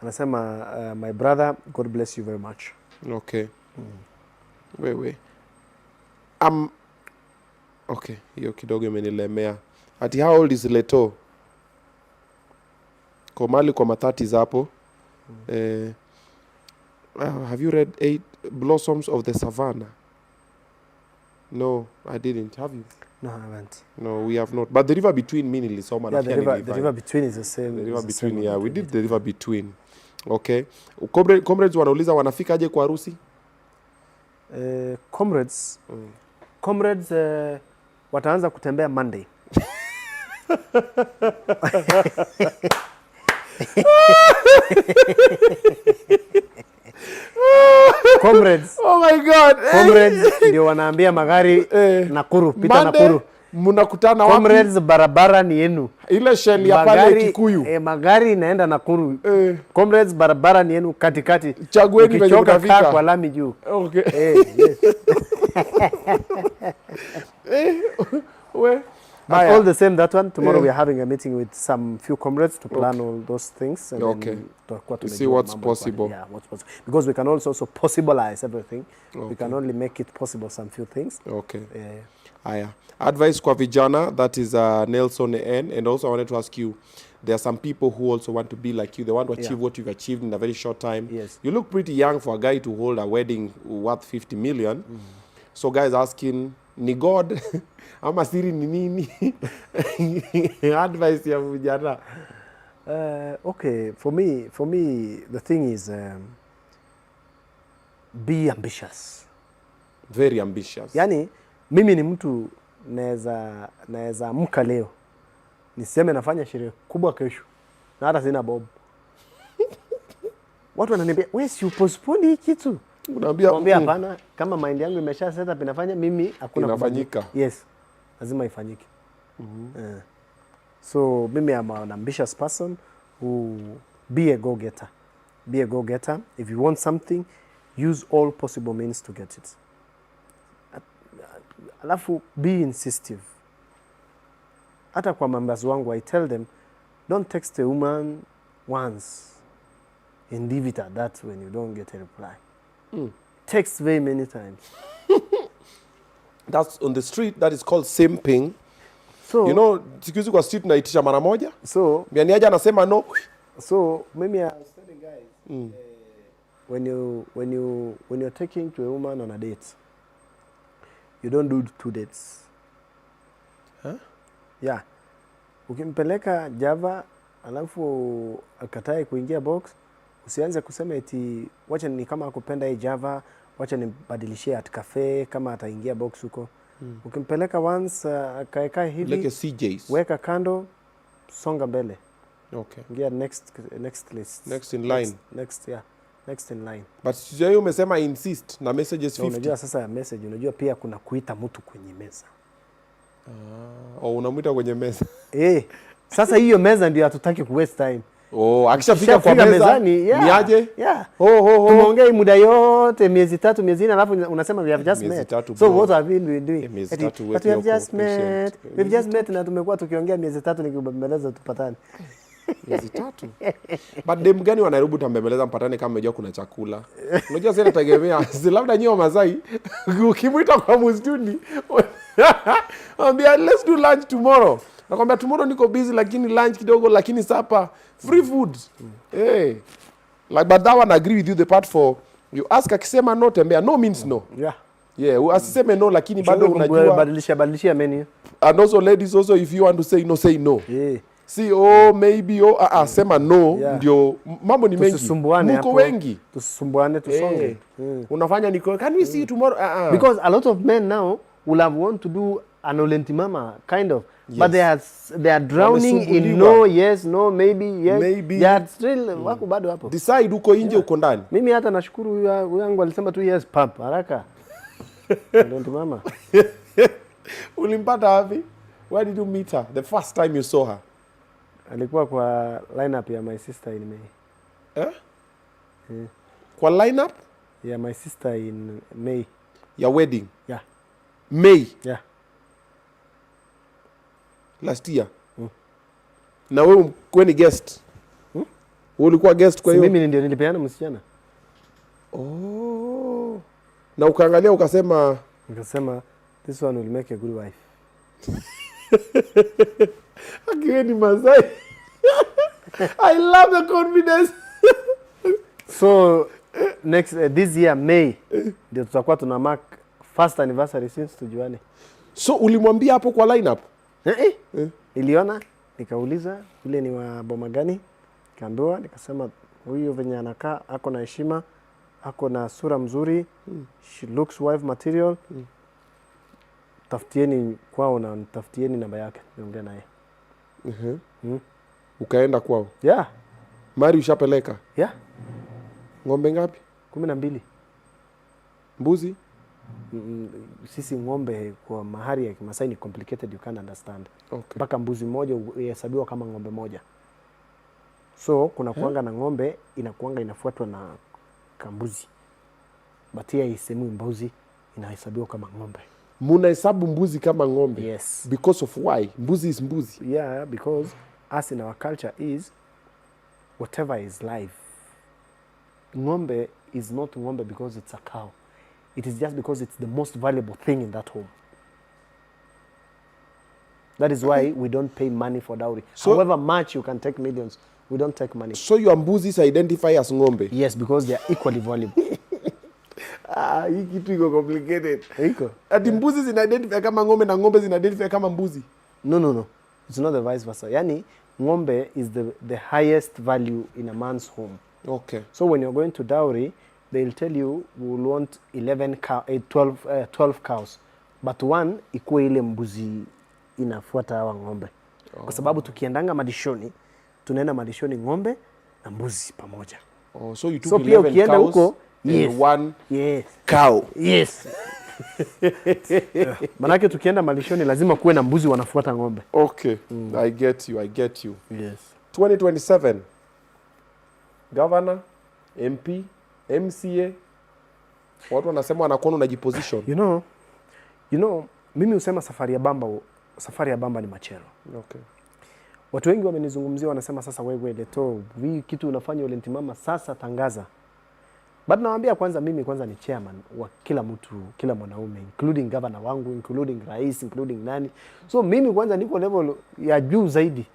C: Anasema my brother, God bless you very much.
B: Okay. Wewe. Okay, hiyo kidogo imenilemea. Ati how old is Letoo? Komali kwa mathati hapo. Have you read 8 Blossoms of the Savannah? No, I didn't. Have you?
C: No, I haven't.
B: No, we have not. But the river between me nilisoma.
C: Yeah, the river between is the same.
B: The river between, yeah, we did the river between. Okay. Comrades wanauliza wanafika aje kwa harusi? Comrades
C: wataanza kutembea Monday. Comrades.
B: Oh my God.
C: Comrades ndio wanaambia magari Nakuru, pita
B: Monday,
C: Nakuru.
B: Mnakutana wapi?
C: Comrades, barabara ni yenu.
B: Ile shell ya pale Kikuyu.
C: Magari inaenda Nakuru. Comrades, barabara ni yenu katikati.
B: Chagueni venye mtafika.
C: Kwa lami juu.
B: Okay.
C: Yes. But all the same, that one, tomorrow we are having a meeting with some few comrades to plan all those things. And
B: to see what's possible.
C: Yeah, what's possible. Because we can also possibilize everything. We can only make it possible some few things.
B: Okay. Aya. Advice kwa vijana, that is Nelson N. And also I wanted to ask you, there are some people who also want to be like you. They want to achieve what you've achieved in a very short time.
C: Yes.
B: You look pretty young for a guy to hold a wedding worth 50 million. So guys asking, ni God ama siri ni nini? Advice ya vijana.
C: Okay, for me, the thing is, be ambitious.
B: Very ambitious.
C: Yani, mimi ni mtu naweza amka leo niseme nafanya sherehe kubwa kesho na hata sina bob. Watu wananiambia, wewe si upostpone hii kitu? Unaambia hapana, kama mind yangu imesha set up inafanya, mimi hakuna
B: inafanyika.
C: Yes, lazima ifanyike. So mimi am an ambitious person who be a go-getter. Be a go-getter. If you want something, use all possible means to get it. Alafu be insistive. Hata kwa members wangu, I tell them, don't text a woman once and leave it at that when you don't get a reply. Text very many times.
B: That's on the street, that is called simping.
C: So,
B: you know, siku kwa street naitisha mara moja.
C: So,
B: Mianiaja anasema no.
C: So, maybe I was telling guys, when you're taking to a woman on a date, you don't do 2 dates.
B: Huh?
C: Yeah. Ukimpeleka Java alafu akatae kuingia box, usianze kusema eti wacha ni kama akupenda hii Java, wacha nibadilishie at cafe kama ataingia box huko. Ukimpeleka once akaeka hivi,
B: like CJs.
C: Weka kando, songa mbele.
B: Okay.
C: Ingia next list.
B: Next in line.
C: Next in line.
B: But sio umesema insist na messages 50.
C: Unajua sasa message, unajua pia kuna kuita mtu kwenye meza.
B: Unamuita kwenye meza.
C: Sasa hiyo meza ndio hatutaki ku waste time.
B: Akishafika kwa meza ni aje?
C: Tumeongea muda yote miezi 3 miezi 4 alafu unasema we have just met. So what have we been doing? But we have just met. We have just met na tumekuwa tukiongea miezi 3 nikibembeleza tupatane.
B: Miezi 3. But dem gani wa Nairobi utambembeleza mpatane kama unajua kuna chakula? Unajua sasa inategemea. Labda nyinyi wa Masai ukimuita kwa mustuni. Ambia let's do lunch tomorrow. Nakwambia tomorrow niko busy lakini lunch kidogo lakini supper free food. Like but that one agree with you the part for you ask akisema no tembea no means no. Asiseme no lakini bado unajua
C: badilishia menu.
B: And also ladies also if you want to say no say no. See maybe sema no ndio mambo ni mengi. Mko wengi.
C: Tusumbuane tusonge.
B: Unafanya niko can we see tomorrow?
C: Because a lot of men now will have want to do an olentimama kind of. Yes. But they are drowning in no, yes, no, maybe, yes. Maybe. They are still wako bado hapo.
B: Decide uko nje uko ndani.
C: Mimi hata nashukuru huyu yangu alisema tu yes pap haraka. Olentimama.
B: Ulimpata wapi? Where did you meet her? The first time you saw her?
C: Alikuwa kwa lineup ya my sister in May.
B: Kwa lineup?
C: Yeah, my sister in May.
B: Your wedding?
C: Yeah.
B: May?
C: Yeah.
B: Last year. Na wewe kweni guest. Wewe ulikuwa guest kwa hiyo?
C: Mimi ndio nilipeana msichana.
B: Na ukaangalia ukasema
C: this one will make a good wife.
B: Akiwe ni Masai. I love the confidence.
C: So next this year May ndio tutakuwa tuna mark first anniversary since tujuane. So
B: ulimwambia hapo kwa lineup?
C: Niliona, nikauliza yule ni wa boma gani? Kaambiwa, nikasema huyu venye anakaa ako na heshima, ako na sura mzuri, she looks wife material. Tafutieni kwao na tafutieni namba yake, niongee naye.
B: Ukaenda kwao?
C: Yeah.
B: Mari ushapeleka?
C: Yeah.
B: Ng'ombe ngapi?
C: 12.
B: Mbuzi?
C: Sisi ng'ombe kwa mahari ya Kimasai ni complicated, you can't understand.
B: Okay.
C: Mpaka mbuzi mmoja uhesabiwa kama ng'ombe moja. So kuna kuanga na ng'ombe inakuanga inafuatwa na kambuzi. But here isemu mbuzi inahesabiwa kama ng'ombe.
B: Muna hesabu mbuzi kama ng'ombe?
C: Yes.
B: Because of why? Mbuzi is mbuzi.
C: Yeah, because us in our culture is whatever is life. Ng'ombe is not ng'ombe because it's a cow. It is just because it's the most valuable thing in that home. That is why we don't pay money for dowry. So, however much you can take millions, we don't take money.
B: So your mbuzis identify as ng'ombe?
C: Yes, because they are equally valuable.
B: Hii kitu iko complicated.
C: Iko.
B: Ati mbuzi zina-identify kama ng'ombe na ng'ombe zina-identify kama mbuzi?
C: No. It's not the vice versa. Yani, ng'ombe is the highest value in a man's home.
B: Okay.
C: So when you're going to dowry, they'll tell you we will want 12 cows. But one ikuwe ile mbuzi inafuata hawa ng'ombe. Kwa sababu tukiendanga malishoni, tunaenda malishoni ng'ombe na mbuzi pamoja.
B: So you took 11 cows
C: huko,
B: and one
C: cow. Yes. Manake tukienda malishoni lazima kuwe na mbuzi wanafuata ng'ombe.
B: Okay. I get you.
C: Yes.
B: 2027. Governor, MP, MCA. Watu wanasema wanakuona unajiposition.
C: You know, mimi husema safari ya bamba ni machelo.
B: Okay.
C: Watu wengi wamenizungumzia wanasema sasa wewe Letoo, hii kitu unafanya ulentimama sasa tangaza. But nawaambia kwanza mimi ni chairman wa kila mtu, kila mwanaume, including governor wangu, including rais, including nani. So mimi kwanza niko level ya juu zaidi.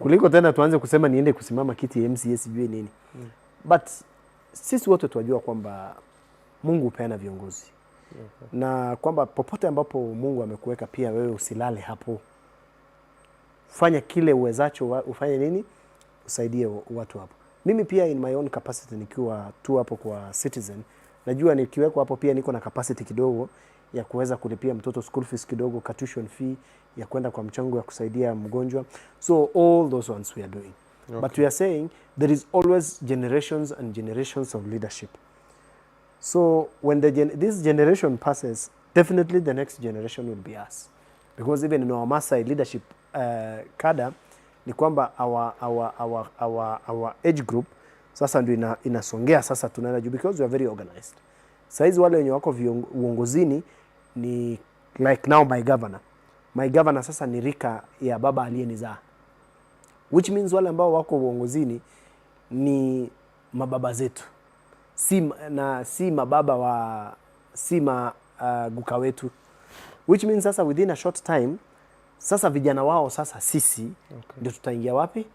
C: Kuliko tena tuanze kusema niende kusimama kiti ya MCA sijui nini. But sisi wote tunajua kwamba Mungu hupeana viongozi. Na kwamba popote ambapo Mungu amekuweka pia wewe usilale hapo. Fanya kile uwezacho, ufanye nini? Usaidie watu hapo. Mimi pia in my own capacity nikiwa tu hapo kwa citizen, najua nikiweko hapo pia niko na capacity kidogo ya kuweza kulipia mtoto school fees kidogo, tuition fee, ya kwenda kwa mchango ya kusaidia mgonjwa. So all those ones we are doing. Okay. But we are saying there is always generations and generations of leadership. So when this generation passes, definitely the next generation will be us. Because even in our Maasai leadership cadre, ni kwamba our age group sasa ndio inasongea sasa tunaenda juu, because we are very organized. Saizi wale wenye wako uongozini ni like now my governor. My governor sasa ni rika ya baba aliyenizaa. Which means wale ambao wako uongozini ni mababa zetu. Si mababa wa guka wetu. Which means sasa within a short time sasa vijana wao sasa sisi ndio tutaingia wapi?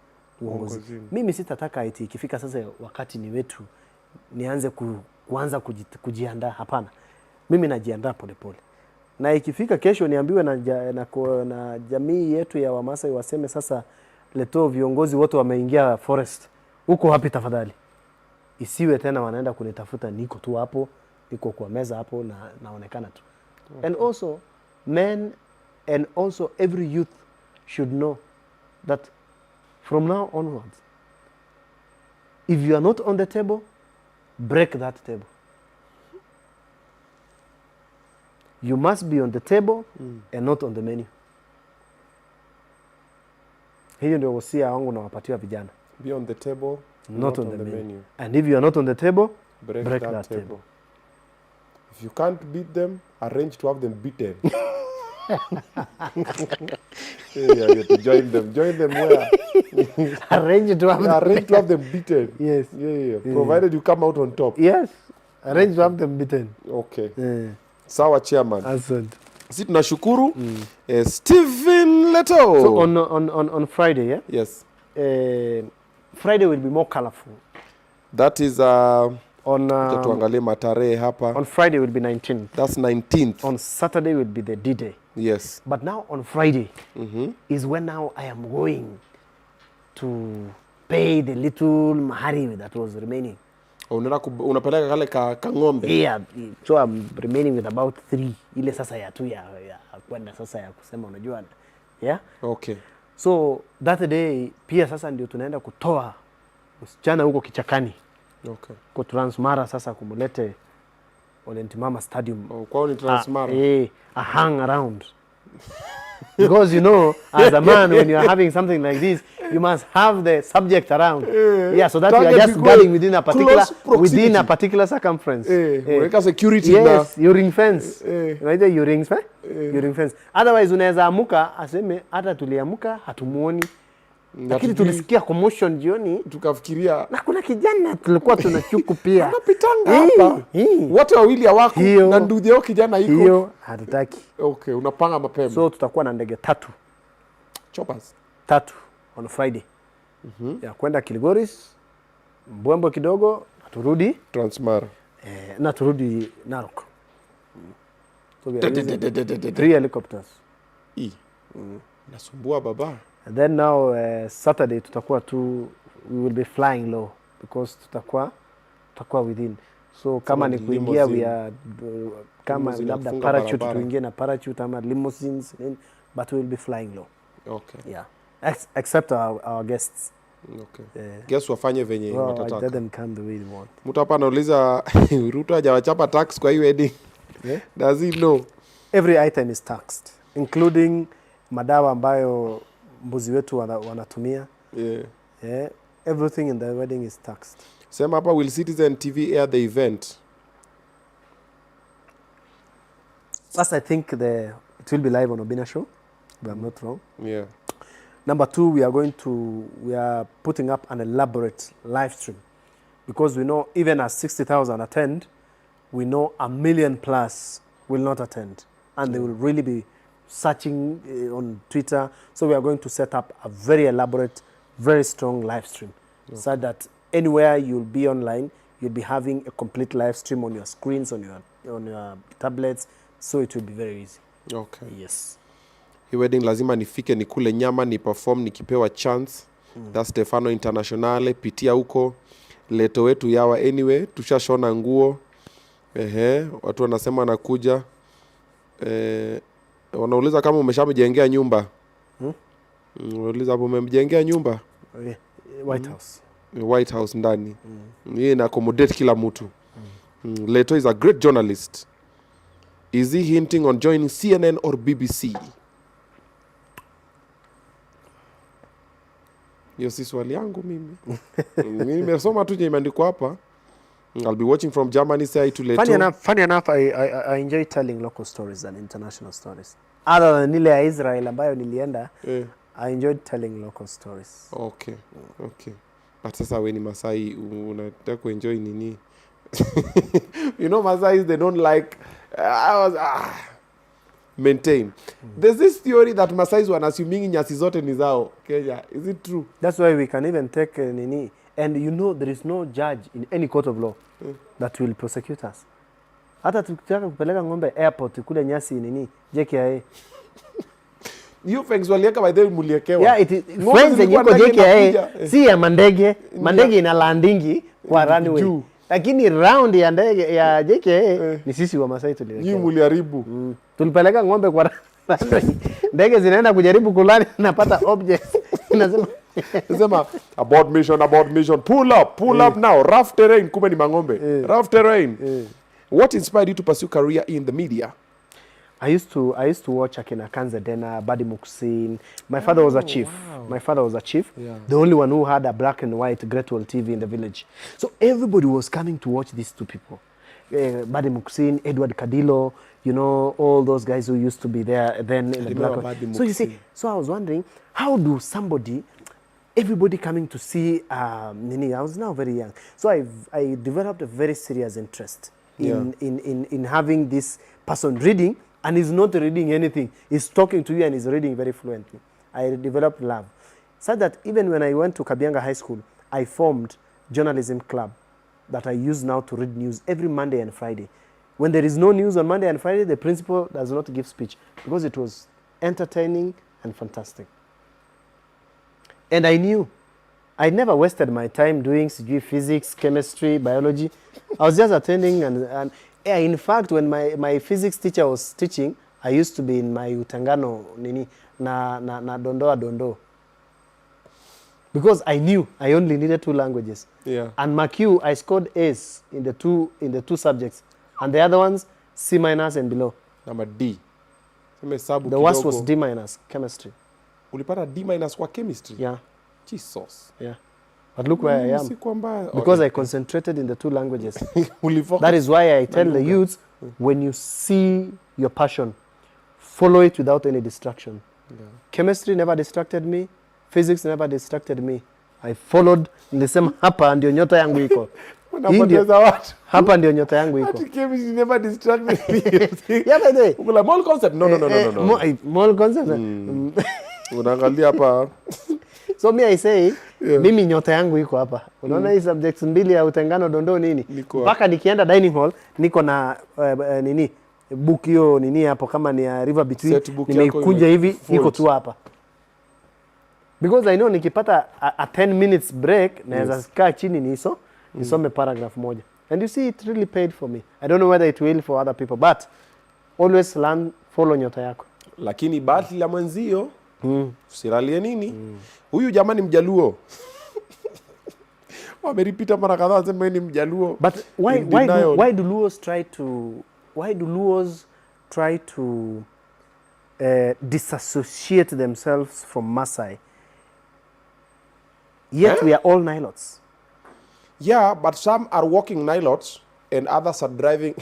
C: Uongozi. Mimi sitataka eti ikifika sasa wakati ni wetu nianze kuanza kujiandaa, hapana. Mimi najiandaa polepole. Na ikifika kesho niambiwe na jamii yetu ya Wamasai waseme sasa Letoo viongozi wote wameingia forest. Uko wapi tafadhali? Isiwe tena wanaenda kunitafuta, niko tu hapo, niko kwa meza hapo na naonekana tu. Okay. And also men and also every youth should know that from now onwards, if you are not on the table, break that table. You must be on the table and not on the menu. Hiyo ndio wasia wangu na wapatia vijana.
B: Be on the table,
C: not on the menu. And if you are not on the table, break that table.
B: If you can't beat them, arrange to have them beaten. Yeah, you have to join them. Join them where?
C: Arrange to
B: have them beaten.
C: Yes.
B: Yeah. Provided you come out on top.
C: Yes. Arrange to have them beaten.
B: Okay. Sawa chairman.
C: Asante.
B: Sisi tunashukuru. Stephen Letoo.
C: So on Friday, yeah?
B: Yes.
C: Friday will be more colorful.
B: That is tuangalie matarehe hapa.
C: On Friday will be 19th.
B: That's 19th.
C: On Saturday will be the D-Day.
B: Yes.
C: But now on Friday is when now I am going to pay the little mahari that was remaining.
B: Unapeleka kale ka ng'ombe.
C: Yeah, so I'm remaining with about 3. Ile sasa ya tu ya kwenda sasa ya kusema unajua. Yeah?
B: Okay.
C: So that day pia sasa ndio tunaenda kutoa msichana huko kichakani.
B: Okay.
C: Kwa Transmara sasa kumulete Olentimama Stadium.
B: Kwao ni Transmara.
C: A hang around. Because you know, as a man, when you are having something like this, you must have the subject around. Yeah, so that you are just guarding within a particular circumference.
B: Weka security
C: yes, you ring fence. Right, you ring fence. Otherwise unaweza amuka aseme hata tuliamuka hatumuoni. Lakini tulisikia commotion jioni
B: tukafikiria
C: na kuna kijana tulikuwa tunachuku pia.
B: Anapitanga hapa. Wote wawili hawako na ndugu yao kijana iko.
C: Hiyo hatutaki.
B: Okay, unapanga mapema.
C: So tutakuwa na ndege 3.
B: Choppers
C: 3 on Friday. Ya kwenda Kilgoris, Mbwembo kidogo, turudi
B: Transmara.
C: Na turudi Narok. So we are using 3 helicopters.
B: Nasumbua baba.
C: And then now Saturday tutakuwa tu, we will be flying low because tutakuwa within. So kama ni kuingia we are kama labda parachute tuingie na parachute ama limousines, but we will be flying low.
B: Okay.
C: Yeah. Except our guests.
B: Okay. Guests wafanye venye watataka.
C: Let them come the way they want.
B: Mtu hapa anauliza Ruto hajawachapa tax kwa hii wedding.
C: Yeah?
B: Does he know?
C: Every item is taxed, including madawa ambayo mbuzi wetu wanatumia. Yeah. Everything in the wedding is taxed.
B: Sema hapa, will Citizen TV air the event?
C: First, I think it will be live on Obinna Show, if I'm not wrong.
B: Yeah.
C: Number 2, we are putting up an elaborate live stream, because we know even as 60,000 attend, we know 1 million plus will not attend, and they will really be searching on Twitter. So we are going to set up a very elaborate, very strong live stream, so that anywhere you'll be online, you'll be having a complete live stream on your screens, on your tablets, so it will be very easy.
B: Okay.
C: Yes.
B: Hii wedding lazima nifike, nikule nyama, ni perform nikipewa chance. That's Stefano Internationale, pitia huko. Letoo wetu yawa anyway, tushashona nguo. Watu wanasema nakuja. Wanauliza kama umeshamjengea nyumba. Wanauliza hapo umemjengea nyumba?
C: Yeah. White House.
B: White House ndani. Yeye na accommodate kila mtu. Letoo is a great journalist. Is he hinting on joining CNN or BBC? Hiyo si swali yangu mimi. Mimi nimesoma tu imeandikwa hapa. I'll be watching from Germany, say to Letoo.
C: Funny enough, I enjoy telling local stories and international stories. Other than ile ya Israel ambayo nilienda, I enjoyed telling local stories.
B: Okay. Okay. But sasa we ni Masai, unataka kuenjoy nini? You know, Masais, they don't like maintain. There's this theory that Masais were assuming nyasi zote ni zao Kenya. Is it true?
C: That's why we can even take nini. And you know, there is no judge in any court of law that will prosecute us. Hata tukitaka kupeleka ng'ombe airport kule nyasi nini, JKIA.
B: You fangs walieka by the muliekewa.
C: Yeah, it is friends yenyewe JKIA. Si ya mandege. Mandege ina landingi kwa runway. Lakini round ya ndege ya JKIA ni sisi wa Masai tulilekewa.
B: Nyinyi muliharibu.
C: Tulipeleka ng'ombe kwa runway. Ndege zinaenda kujaribu kulani, napata objects.
B: Nasema abort mission, pull up now, rough terrain, kumbe ni mang'ombe. Rough terrain. What inspired you to pursue career in the media?
C: I used to watch akina Kanzedena, Badi Muksin. My father was a chief. Wow. My father was a chief. Yeah. The only one who had a black and white Great Wall TV in the village. So everybody was coming to watch these two people. Badi Muksin, Edward Kadilo, you know, all those guys who used to be there then in the black wall. So you see, so I was wondering, how do everybody coming to see Nini? I was now very young. So I developed a very serious interest in having this person reading, and he's not reading anything. He's talking to you and he's reading very fluently. I developed love. So that even when I went to Kabianga High School, I formed journalism club that I use now to read news every Monday and Friday. When there is no news on Monday and Friday, the principal does not give speech because it was entertaining and fantastic. And I knew I never wasted my time doing physics, chemistry, biology. I was just attending and in fact, when my physics teacher was teaching, I used to be in my utangano nini na dondo. Because I knew I only needed 2 languages. Yeah. And MQ, I scored A's in the two subjects. And the other ones, C- and below.
B: Number D.
C: The worst was D-, chemistry.
B: Ulipata D- kwa chemistry?
C: Yeah.
B: Jesus.
C: Yeah. But look where I am. Because I concentrated in the 2 languages. That is why I tell the youths, when you see your passion, follow it without any distraction. Yeah. Chemistry never distracted me. Physics never distracted me. I followed the same hapa ndio nyota yangu iko.
B: Unapoteza watu.
C: Hapa ndio nyota yangu iko.
B: Chemistry never distracted me.
C: Yeah, by the way.
B: Ukula mall concept. No.
C: Mall concept.
B: Unaangalia hapa.
C: So me I say, mimi nyota yangu iko hapa. Unaona hii subjects 2 ya utengano dondo nini? Mpaka nikienda dining hall, niko na nini? Book hiyo nini hapo kama ni ya River Between. Nimeikunja hivi, iko tu hapa. Because I know nikipata a 10 minutes break, naweza kaa chini nisome paragraph moja. And you see, it really paid for me. I don't know whether it will for other people, but always learn, follow nyota yako.
B: Lakini bahati la mwenzio, usilalie nini? Huyu jamani Mjaluo. Wameripita mara kadhaa wasema ni Mjaluo.
C: But why do Luos try to disassociate themselves from Maasai? Yet we are all Nilots.
B: Yeah, but some are walking Nilots and others are driving.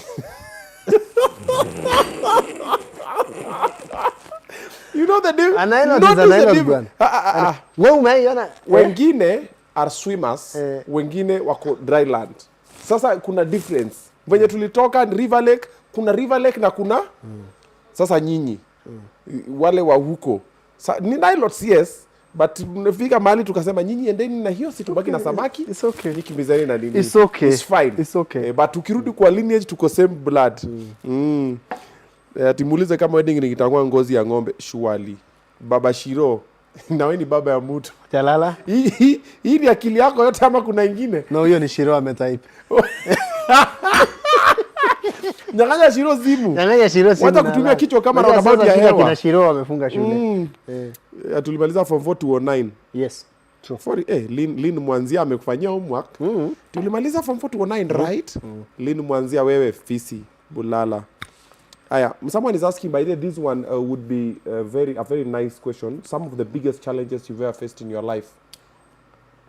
B: You know the difference?
C: A Nilot is a Nilot.
B: Wengine are swimmers, wengine wako dry land. Sasa kuna difference. Venye tulitoka River Lake, kuna River Lake na kuna sasa nyinyi. Wale wa huko. Ni Nilots, yes, But mnafika mahali tukasema nyinyi endeni na hiyo, si tubaki na samaki.
C: It's okay.
B: Nikimbizani na nini.
C: It's okay.
B: It's fine.
C: It's okay.
B: But ukirudi kwa lineage tuko same blood. Timulize kama wedding nikitangua ngozi ya ng'ombe, surely. Baba Shiro, na wewe ni baba ya mtu.
C: Jalala.
B: Hii ni akili yako yote ama kuna ingine?
C: No, hiyo ni Shiro ametype.
B: Nyang'anya Shiro simu.
C: Nyang'anya Shiro simu.
B: Wacha kutumia kichwa kama roundabout ya hewa.
C: Kina Shiro wamefunga shule.
B: Tulimaliza form 4 to 09.
C: Yes. True.
B: Lin Mwanzia amekufanyia homework. Tulimaliza form 4 to 09, right? Lin Mwanzia wewe fisi bulala. Aya, someone is asking, by the way, this one would be a very nice question. Some of the biggest challenges you've ever faced in your life,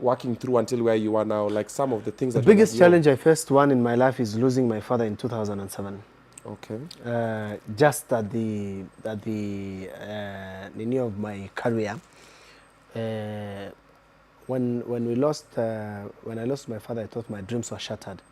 B: working through until where you are now, like some of the things that...
C: The biggest challenge I faced in my life is losing my father in 2007.
B: Okay.
C: Just at the beginning of my career. When I lost my father, I thought my dreams were shattered.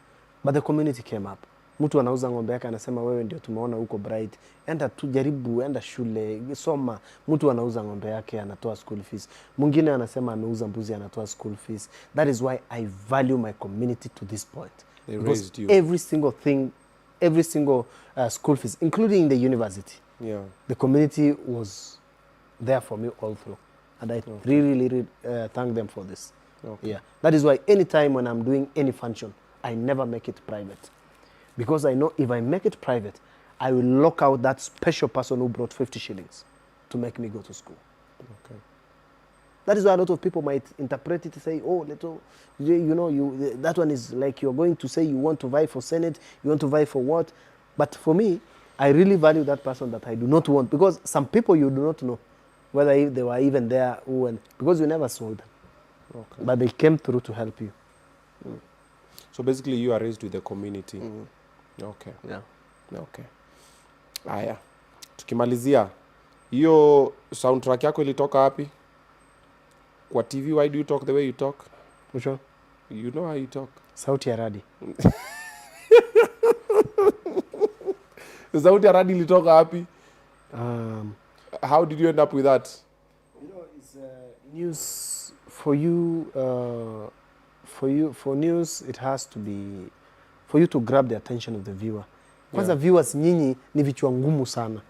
C: But the community came up. Mtu anauza ng'ombe yake anasema wewe ndio tumeona huko bright. Enda tujaribu, enda shule, soma. Mtu anauza ng'ombe yake anatoa school fees. Mwingine anasema anauza mbuzi anatoa school fees. That is why I value my community to this point.
B: They raised you.
C: Every single thing, every single school fees, including the university.
B: Yeah.
C: The community was there for me all through. And I really thank them for this.
B: Okay.
C: Yeah. That is why anytime when I'm doing any function, I never make it private. Because I know if I make it private, I will lock out that special person who brought 50 shillings to make me go to school.
B: Okay.
C: That is why a lot of people might interpret it to say, oh, Letoo, that one is like you're going to say you want to vie for Senate, you want to vie for what? But for me, I really value that person that I do not want. Because some people you do not know whether they were even there, because you never saw them. Okay. But they came through to help you.
B: So basically you are raised with the community. Okay.
C: Yeah.
B: Okay. Aya. Tukimalizia, hiyo soundtrack yako ilitoka wapi? Kwa TV, why do you talk the way you talk?
C: Which one?
B: You know how you talk.
C: Sauti ya Radi.
B: Sauti ya Radi ilitoka wapi? How did you end up with that?
C: It's news for you. For news, it has to be for you to grab the attention of the viewer. Kwanza viewers nyinyi ni vichwa ngumu sana.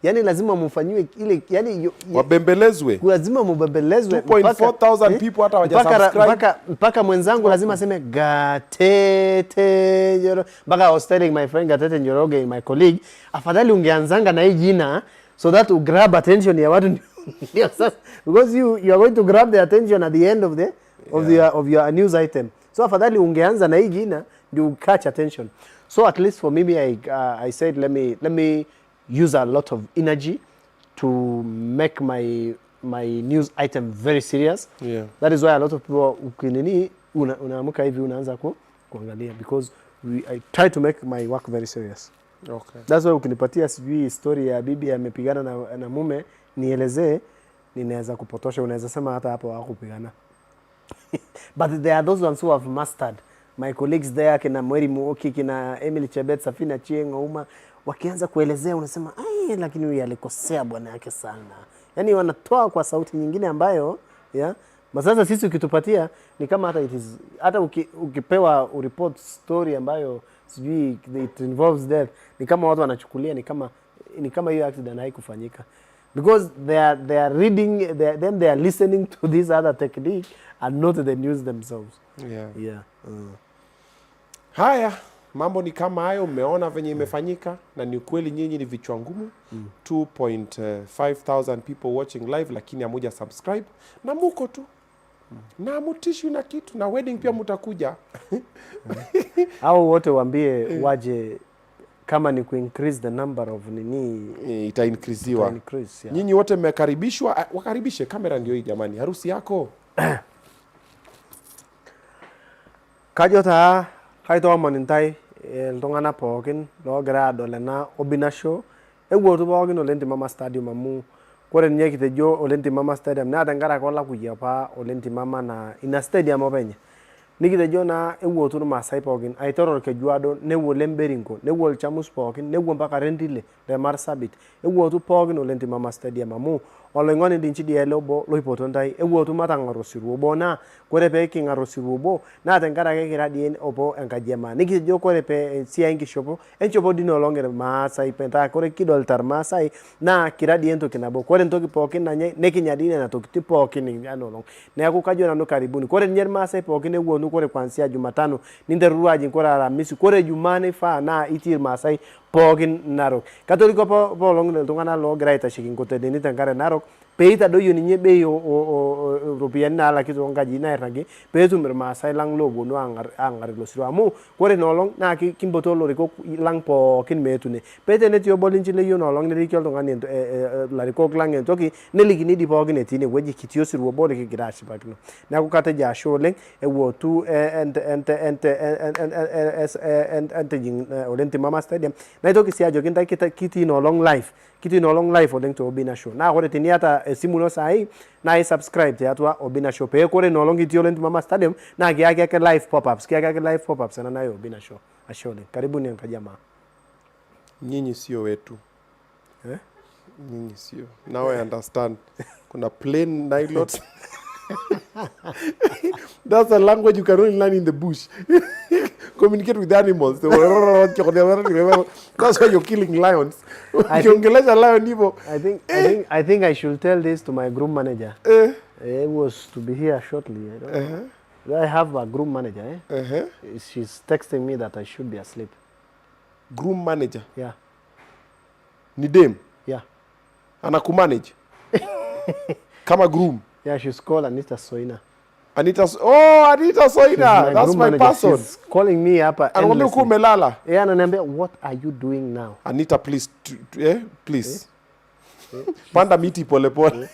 C: Yani lazima mfanywe ile
B: wabembelezwe.
C: Lazima mbembelezwe
B: 2,400 people hata hawajasubscribe.
C: Mpaka mwenzangu lazima aseme Gatete Njoroge. Mpaka I was telling my friend Gatete Njoroge, my colleague, afadhali ungeanzanga na hii jina so that to grab attention ya watu because you are going to grab the attention at the end of your news item. So afadhali ungeanza na hii jina ndio catch attention. So at least for me, I said let me use a lot of energy to make my news item very serious.
B: Yeah.
C: That is why a lot of people unaamka hivi unaanza kuangalia because I try to make my work very serious.
B: Okay.
C: That's why ukinipatia sijui story ya bibi amepigana na mume nielezee, ninaweza kupotosha, unaweza sema hata hapo hakupigana. But there are those ones who have mastered. My colleagues there, kina Mweri Muoki, kina Emily Chebet, Safina Chieng, Uma, wakianza kuelezea unasema, lakini huyu alikosea bwana yake sana. Yani wanatoa kwa sauti nyingine ambayo, sasa sisi ukitupatia ni kama hata ukipewa report story ambayo sijui it involves death, ni kama watu wanachukulia ni kama hiyo accident haikufanyika. Because they are reading, they are listening to this other technique and not the news themselves. Yeah.
B: Haya, mambo ni kama hayo, umeona venye imefanyika na ni kweli nyinyi ni vichwa ngumu. 2,500 people watching live lakini hamuja subscribe na muko tu. Na mutishi na kitu na wedding pia mutakuja.
C: Au wote waambie waje kama ni increase the number of
B: ita-increasiwa.
C: Yeah.
B: Nyinyi wote mmekaribishwa, wakaribishe, kamera ndio hii jamani, harusi yako.
C: Kajota kaito manintai eltongana pokin lo grado lena Obinna Show egwoto pokin olenti mama stadium amu kore nye kitejo olenti mama stadium na dangara kola kuyapa olenti mama na ina stadium openye nikitejo na egwoto no masai pokin aitoro kejuado newo lemberingo newo chamus pokin newo mpaka rendile le marsabit egwoto pokin olenti mama stadium amu olengoni dinchi di elobo lo ipotondai ewotu matangaro sirubo na kore pe kingaro sirubo na tenkara ke kira dien opo enkajema niki jo kore pe sia ingi shopo enchopo dino longere Masai penta kore kidol tar Masai na kira dien to kinabo kore ntoki pokin na neki nyadine na toki pokin ni anolong ne akukajo na no karibuni kore nyer Masai pokin ewonu kore kwansia Jumatano ninde ruaji kore Alhamisi kore Jumane fa na itir Masai pogin narok katoliko po long tungana lo graita shikin kote deni tangare narok peita do yoni nyebe yo rupian na la kizo ngaji na rangi petu mir Masai lang lo bonu angar lo siramu kore nolong na ki kimboto lo riko lang po kin metune pete ne tio bolin chile yo nolong ne rikyo tongani la riko lang en toki ne ligini di pogin etine weji kitio siru bole ki grashi bakno na ku kata ja sholeng e wo tu jing olenti mama stadium na toki sia jokin ta kiti no long life odeng to Obinna Show na kore tiniata simulo sai na I subscribe te atwa Obinna Show pe kore no long kiti olenti mama stadium na ke live pop-ups live pop-ups na nayo Obinna Show ashole karibuni nkajama
B: nyinyi sio wetu nyinyi sio now I understand kuna plain nilots that's a language you can only learn in the bush. Communicate with animals. That's why you're killing lions. I
C: think I should tell this to my groom manager. He was to be here shortly. I have a groom manager. She's texting me that I should be asleep.
B: Groom manager?
C: Yeah.
B: Nidem?
C: Yeah.
B: Anakumanage? Kama groom?
C: Yeah, she's called Anita Soina.
B: Anita Soina. That's my person.
C: She's calling me up.
B: And kumelala.
C: Yeah, and what are you doing now?
B: Anita, please, please. Panda miti pole pole.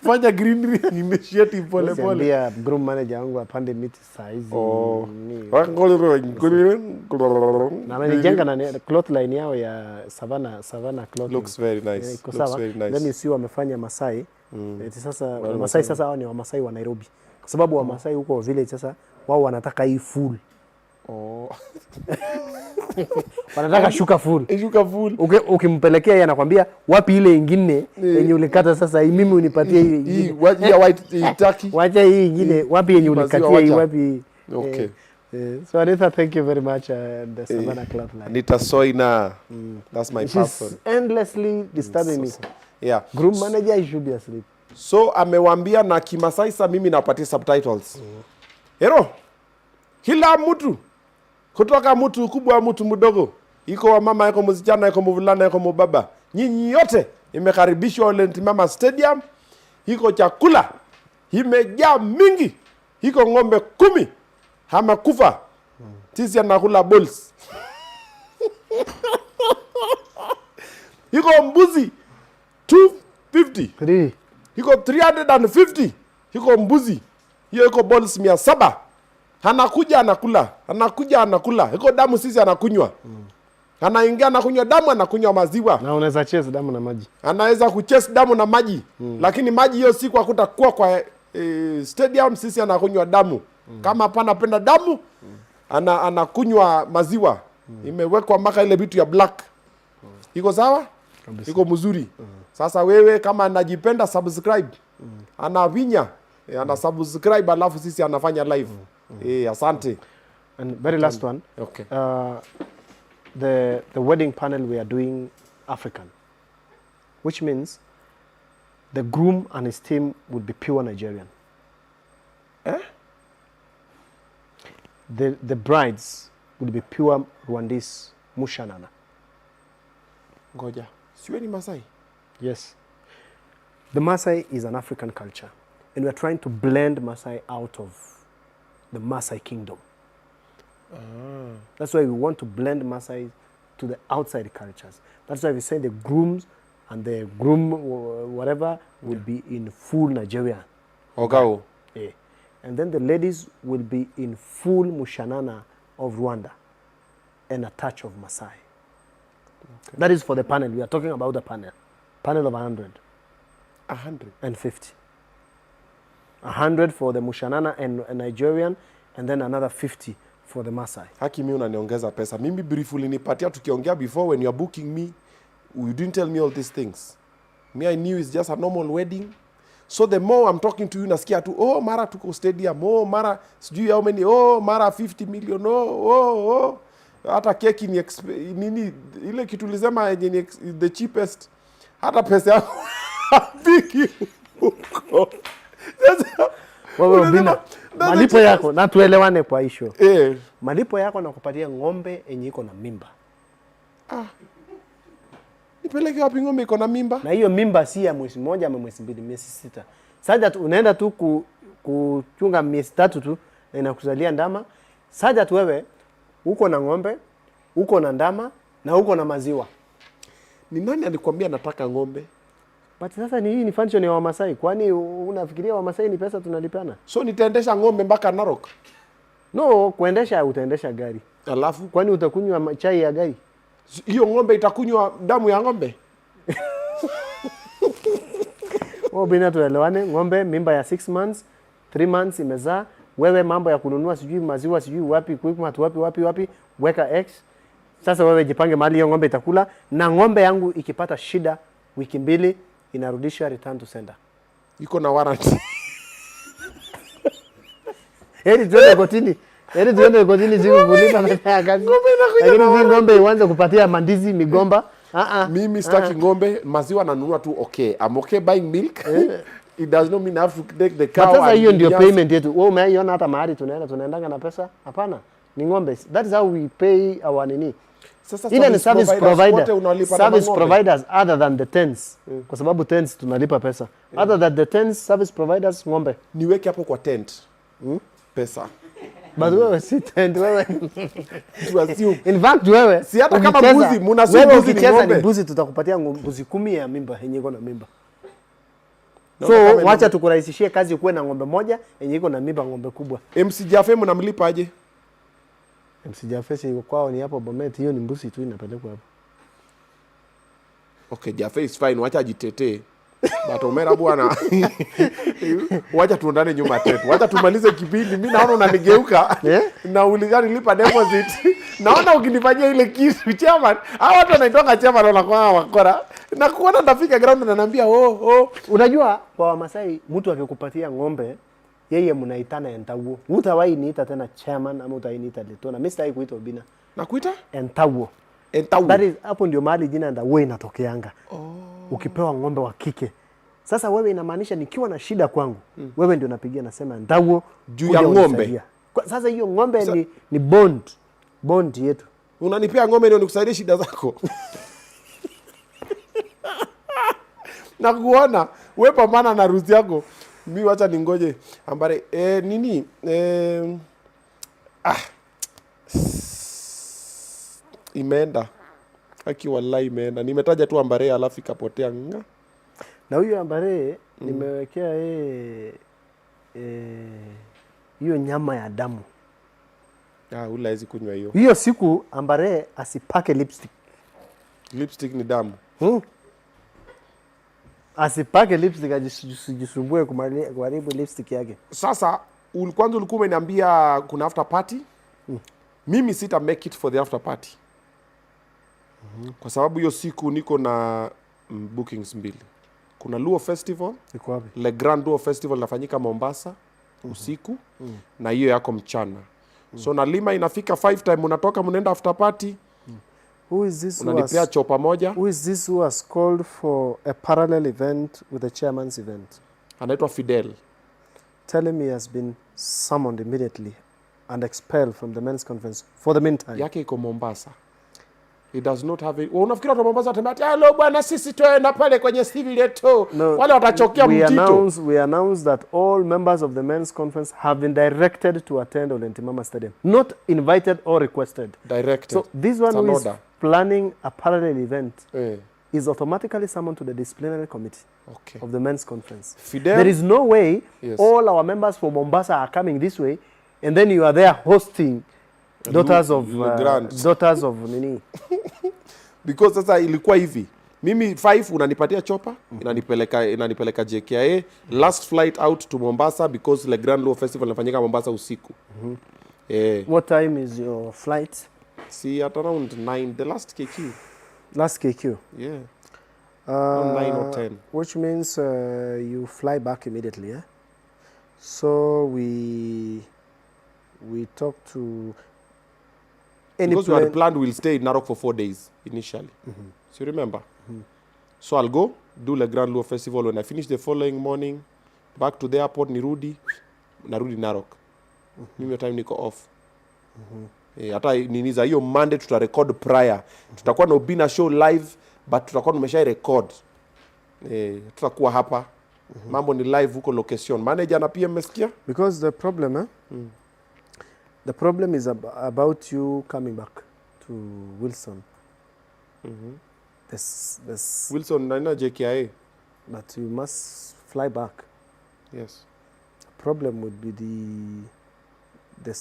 B: Fanya green initiative pole pole.
C: Ndia groom manager wangu apande miti size.
B: Oh.
C: Na menijenga na cloth line yao ya Savannah cloth.
B: Looks very nice. Looks very nice.
C: Then you see wamefanya Masai. Sasa Masai sasa hao ni Wamasai wa Nairobi. Kwa sababu Wamasai huko village sasa wao wanataka hii full. Wanataka shuka full.
B: Shuka full.
C: Ukimpelekea yeye anakuambia wapi ile nyingine yenye ulikata sasa hii mimi unipatie hii.
B: Wacha ya white turkey.
C: Wacha hii nyingine wapi yenye ulikatia hii wapi.
B: Okay.
C: So Anita, thank you very much the Savannah Club line.
B: Anita Soina. That's my person.
C: She's endlessly disturbing me.
B: Yeah.
C: Groom manager, I should be asleep.
B: So amewambia na Kimasai sa mimi napatia subtitles. Hero. Kila mtu kutoka mtu kubwa mtu mdogo. Iko wa mama, iko msichana, iko mvulana, iko mbaba. Nyinyi yote imekaribishwa Olenti Mama Stadium. Iko chakula. Imejaa mingi. Iko ng'ombe 10. Hamakufa. Sisi anakula balls. Iko mbuzi 250. Iko 350. Iko mbuzi. Hiyo iko balls 700. Anakuja anakula. Iko damu sisi anakunywa. Anaingia anakunywa damu, anakunywa maziwa.
C: Na unaweza chase damu na maji.
B: Anaweza kuchase damu na maji. Lakini maji hiyo siku hakutakuwa kwa stadium, sisi anakunywa damu. Kama hapana penda damu, anakunywa maziwa. Imewekwa maka ile vitu ya black. Iko sawa? Iko mzuri. Sasa wewe kama anajipenda subscribe. Anavinya, ana subscribe alafu sisi anafanya live. Asante.
C: And very last one.
B: Okay.
C: The wedding panel we are doing African, which means the groom and his team would be pure Nigerian. The brides would be pure Rwandese Mushanana.
B: Ngoja. Siwe ni Masai?
C: Yes. The Maasai is an African culture, and we are trying to blend Maasai out of the Maasai kingdom. That's why we want to blend Maasai to the outside cultures. That's why we say the grooms and the groom whatever will be in full Nigerian.
B: Ogao.
C: Yeah. And then the ladies will be in full Mushanana of Rwanda and a touch of Maasai. Okay. That is for the panel. We are talking about the panel. Panel of 100. 150. 100 for the Mushanana and Nigerian, and then another 50 for the Maasai.
B: Haki mimi unaniongeza pesa. Mimi briefly nipatia tukiongea before when you are booking me, you didn't tell me all these things. Me, I knew it's just a normal wedding. So the more I'm talking to you, nasikia tu, oh, mara tuko stadium, oh, mara, sijui how many, oh, mara 50 million, oh. Hata keki ni nini, ile kitu lisema yenye the cheapest, hata pesa yako bigi huko.
C: Wewe Obinna, malipo yako, na tuelewane kwa hisho. Malipo yako na kupatia ng'ombe yenye iko na mimba.
B: Nipeleke wapi ng'ombe iko na mimba?
C: Na hiyo mimba si ya mwezi mmoja ama mwezi mbili, miezi 6. Sasa unaenda tu kuchunga miezi 3 tu na inakuzalia ndama. Sasa tu wewe uko na ng'ombe, uko na ndama na uko na maziwa.
B: Ni nani alikwambia nataka ng'ombe?
C: But sasa hii ni function ya Wamasai. Kwani unafikiria Wamasai ni pesa tunalipana?
B: So nitaendesha ng'ombe mpaka Narok?
C: No, utaendesha gari.
B: Alafu
C: kwani utakunywa chai ya gari?
B: Hiyo ng'ombe itakunywa damu ya ng'ombe?
C: Obinna, tuelewane, ng'ombe mimba ya 6 months, 3 months imezaa, wewe mambo ya kununua sijui maziwa sijui wapi quickmart wapi, weka X. Sasa wewe jipange mahali hiyo ng'ombe itakula, na ng'ombe yangu ikipata shida wiki 2 inarudishwa return to sender.
B: Iko na warranty.
C: Heri tuende kotini siku kulipa pesa ya kazi. Ng'ombe ianze kupatia mandizi migomba.
B: Mimi sitaki ng'ombe, maziwa nanunua tu okay. I'm okay buying milk. It does not mean I have to take the cow.
C: Sasa hiyo ndio payment yetu. Wewe umeiona hata mahali tunaendanga na pesa? Hapana. Ni ng'ombe. That is how we pay our nini. Sasa ile service providers other than the tents. Kwa sababu tents tunalipa pesa. Other than the tents service providers ng'ombe.
B: Niweke hapo kwa tent. Pesa.
C: But wewe si tent wewe.
B: In fact wewe si hata kama mbuzi mnasema
C: mbuzi ni ng'ombe. Mbuzi tutakupatia mbuzi 10 ya mimba yenye iko na mimba. So wacha tukurahisishie kazi kuwe na ng'ombe moja yenye iko na mimba ng'ombe kubwa.
B: MC Jaffe mnamlipa aje?
C: MC Jaffe si kwao ni hapo Bomet, hiyo ni mbuzi tu inapelekwa hapo.
B: Okay, Jaffe is fine, wacha ajitetee. But Omera bwana, wacha tuondane nyuma tetu. Wacha tumalize kipindi. Mimi naona unanigeuka. Na ulizani lipa deposit. Naona ukinifanyia ile kitu chairman. Hao watu wanaitoka chairman wanakuwa wakora. Na kuona ndafika ground na naambia
C: Unajua kwa Wamasai mtu akikupatia ng'ombe yeye mnaitana entawo. Hutawahi niita tena chairman ama utainiita Letoo. Na mimi sitaki kuita Obinna.
B: Na kuita?
C: Entawo. That is hapo ndio mahali jina ndawo inatokeanga. Ukipewa ng'ombe wa kike. Sasa wewe inamaanisha nikiwa na shida kwangu, wewe ndio unapigia nasema ndawo
B: juu ya ng'ombe.
C: Sasa hiyo ng'ombe ni bond yetu.
B: Unanipea ng'ombe ndio nikusaidie shida zako. Na kuona wewe pambana na ruzi yako. Mimi wacha ningoje ambare nini imeenda. Haki wallahi imeenda. Nimetaja tu ambare alafu ikapotea nga.
C: Na huyo ambare nimewekea hiyo nyama ya damu.
B: Ula hizi kunywa hiyo.
C: Hiyo siku ambare asipake lipstick.
B: Lipstick ni damu.
C: Asipake lipstick ajisumbue kuharibu lipstick yake.
B: Sasa kwanza ulikuwa umeniambia kuna after party. Mimi sita make it for the after party. Kwa sababu hiyo siku niko na bookings 2. Kuna Luo Festival.
C: Iko wapi?
B: Le Grand Luo Festival inafanyika Mombasa usiku na hiyo yako mchana. So na lima inafika 5 time unatoka mnaenda after party.
C: Who is this?
B: Unanipea chopa moja.
C: Who is this who has called for a parallel event with the chairman's event?
B: Anaitwa Fidel.
C: Tell him he has been summoned immediately and expelled from the men's conference for the meantime.
B: Yake iko Mombasa. He does not have it. Unafikiri watu Mombasa watamwambia hello bwana sisi tuenda pale kwenye civil Letoo. Wale watachokea mtito.
C: We announce that all members of the men's conference have been directed to attend Olentimama Stadium. Not invited or requested.
B: Directed.
C: So this one who is planning a parallel event is automatically summoned to the disciplinary committee of the men's conference.
B: Fidel?
C: There is no way all our members from Mombasa are coming this way and then you are there hosting daughters of nini.
B: Because sasa ilikuwa hivi. Mimi 5 unanipatia chopa, inanipeleka JKIA, last flight out to Mombasa because Le Grand Luo Festival inafanyika Mombasa usiku.
C: What time is your flight?
B: See at around 9, the last KQ.
C: Last KQ.
B: Yeah. Around 9 or 10.
C: Which means you fly back immediately, yeah? So we talk to any
B: because we had planned we'll stay in Narok for 4 days initially. So you remember? So I'll go do the Grand Luo Festival. When I finish the following morning, back to the airport, narudi Narok. Mimi time niko off. Hata niniza hiyo Monday tutarecord prior. Tutakuwa na Obinna Show live, but tutakuwa tumesha record. Tutakuwa hapa. Mambo ni live huko location. Manager na pia mmesikia?
C: Because the problem, the problem is about you coming back to Wilson. This
B: Wilson na JKIA.
C: But you must fly back.
B: Yes.
C: The problem would be the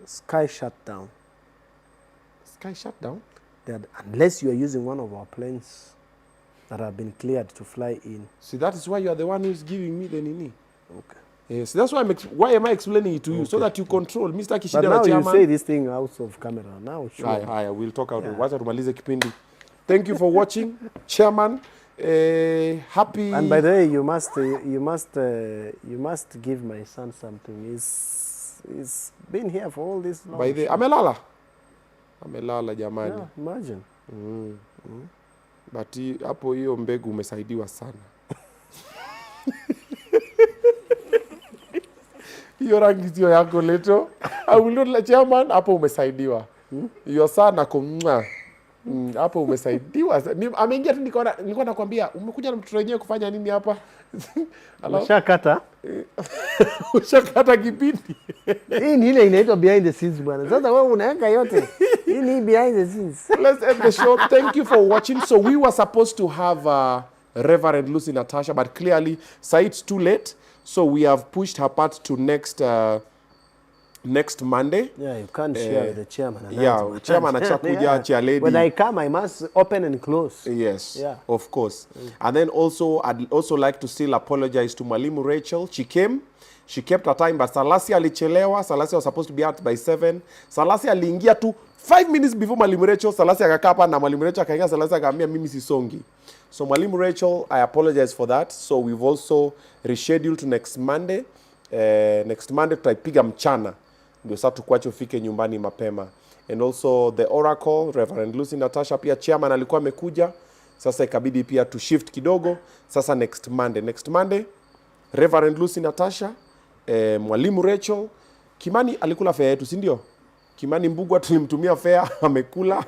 C: sky shutdown.
B: Sky shutdown?
C: Unless you are using one of our planes that have been cleared to fly in.
B: See, that is why you are the one who is giving me the nini.
C: Okay.
B: Yes, that's why am I explaining it to you, so that you control. Mr. Kishida,
C: but now
B: chairman,
C: you say this thing out of camera. Now, sure.
B: I will talk out. Wacha tumalize kipindi. Thank you for watching, chairman. Happy.
C: And by the way, you must give my son something. He's been here for all this long.
B: By the amelala jamani.
C: Yeah, imagine.
B: But hapo hiyo mbegu umesaidiwa sana. Hiyo rangi sio yako Letoo. I will not let chairman, hapo umesaidiwa. Hiyo sana kumwa. Hapo umesaidiwa. Ameingia tu nilikuwa nakwambia umekuja na mtoto wenyewe kufanya nini hapa?
C: Ushakata?
B: Ushakata kipindi.
C: Hii ni ile inaitwa behind the scenes bwana. Sasa wewe unaweka yote. Hii ni behind the scenes.
B: Let's end the show. Thank you for watching. So we were supposed to have Reverend Lucy Natasha, but clearly it's too late. So we have pushed her part to next Monday.
C: Yeah, you can't share with the chairman.
B: Yeah, chairman achakuja chair lady.
C: When I come, I must open and close.
B: Yes,
C: yeah,
B: of course. And then also, I'd also like to still apologize to Mwalimu Rachel. She came, she kept her time, but Salasi alichelewa. Salasi was supposed to be out by 7. Salasi aliingia tu 5 minutes before Mwalimu Rachel. Salasi akakaa hapa na Mwalimu Rachel akaingia. Salasi akaambia mimi sisongi. So Mwalimu Rachel, I apologize for that. So we've also rescheduled to next Monday. Next Monday tutaipiga mchana. Ndio sasa tukuache ufike nyumbani mapema. And also the Oracle, Reverend Lucy Natasha, pia chairman alikuwa amekuja. Sasa ikabidi pia to shift kidogo. Sasa next Monday, Reverend Lucy Natasha, Mwalimu Rachel, Kimani alikula fare yetu, si ndio? Kimani Mbugwa tulimtumia fare, amekula.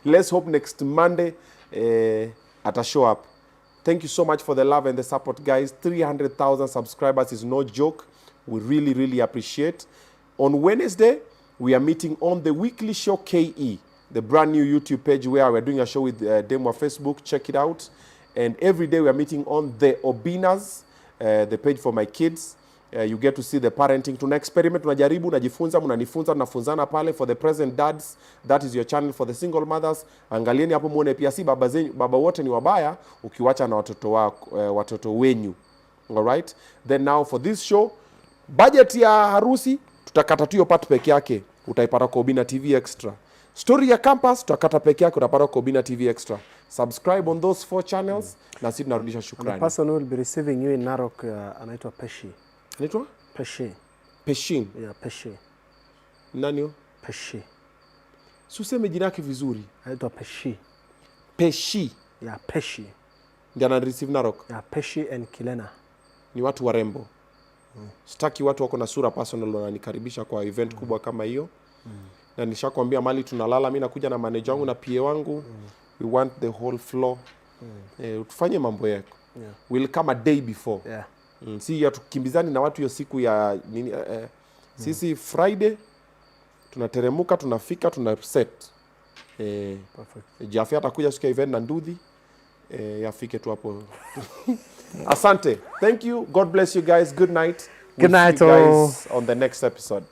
B: Let's hope next Monday ata show up. Thank you so much for the love and the support, guys. 300,000 subscribers is no joke. We really, really appreciate. On Wednesday, we are meeting on the weekly show KE, the brand new YouTube page where we're doing a show with Demo Facebook. Check it out. And every day we are meeting on the Obinaz, the page for my kids. You get to see the parenting. Tuna experiment, tunajaribu, najifunza, mnanifunza, tunafunzana pale. For the present dads, that is your channel. For the single mothers, angalieni hapo muone pia si baba wote ni wabaya ukiwacha na watoto wenyu. All right? Then now for this show, budget ya harusi tutakata tu hiyo part peke yake, utaipata kwa Obinna TV Extra. Story ya campus tutakata peke yake, utapata kwa Obinna TV Extra. Subscribe on those 4 channels na sisi tunarudisha shukrani.
C: The person who will be receiving you in Narok anaitwa Peshi.
B: Anaitwa?
C: Peshi.
B: Peshin.
C: Yeah, Peshi.
B: Nani yo?
C: Peshi.
B: Suseme jina yake vizuri.
C: Anaitwa Peshi.
B: Peshi.
C: Yeah, Peshi.
B: Ndio ana receive Narok.
C: Yeah, Peshi and Kilena.
B: Ni watu warembo. Sitaki watu wako na sura personal wananikaribisha kwa event kubwa kama hiyo. Na nishakwambia mali tunalala, mimi nakuja na manager wangu na PA wangu. We want the whole floor. Tufanye mambo yako.
C: Yeah.
B: We'll come a day before.
C: Yeah.
B: Si ya tukimbizani na watu hiyo siku ya nini sisi Friday tunateremuka, tunafika, tuna set.
C: Perfect.
B: Jafia atakuja siku ya event na Ndudhi. Yafike tu hapo. Asante. Thank you. God bless you guys. Good night.
C: Good night.
B: See you guys on the next episode.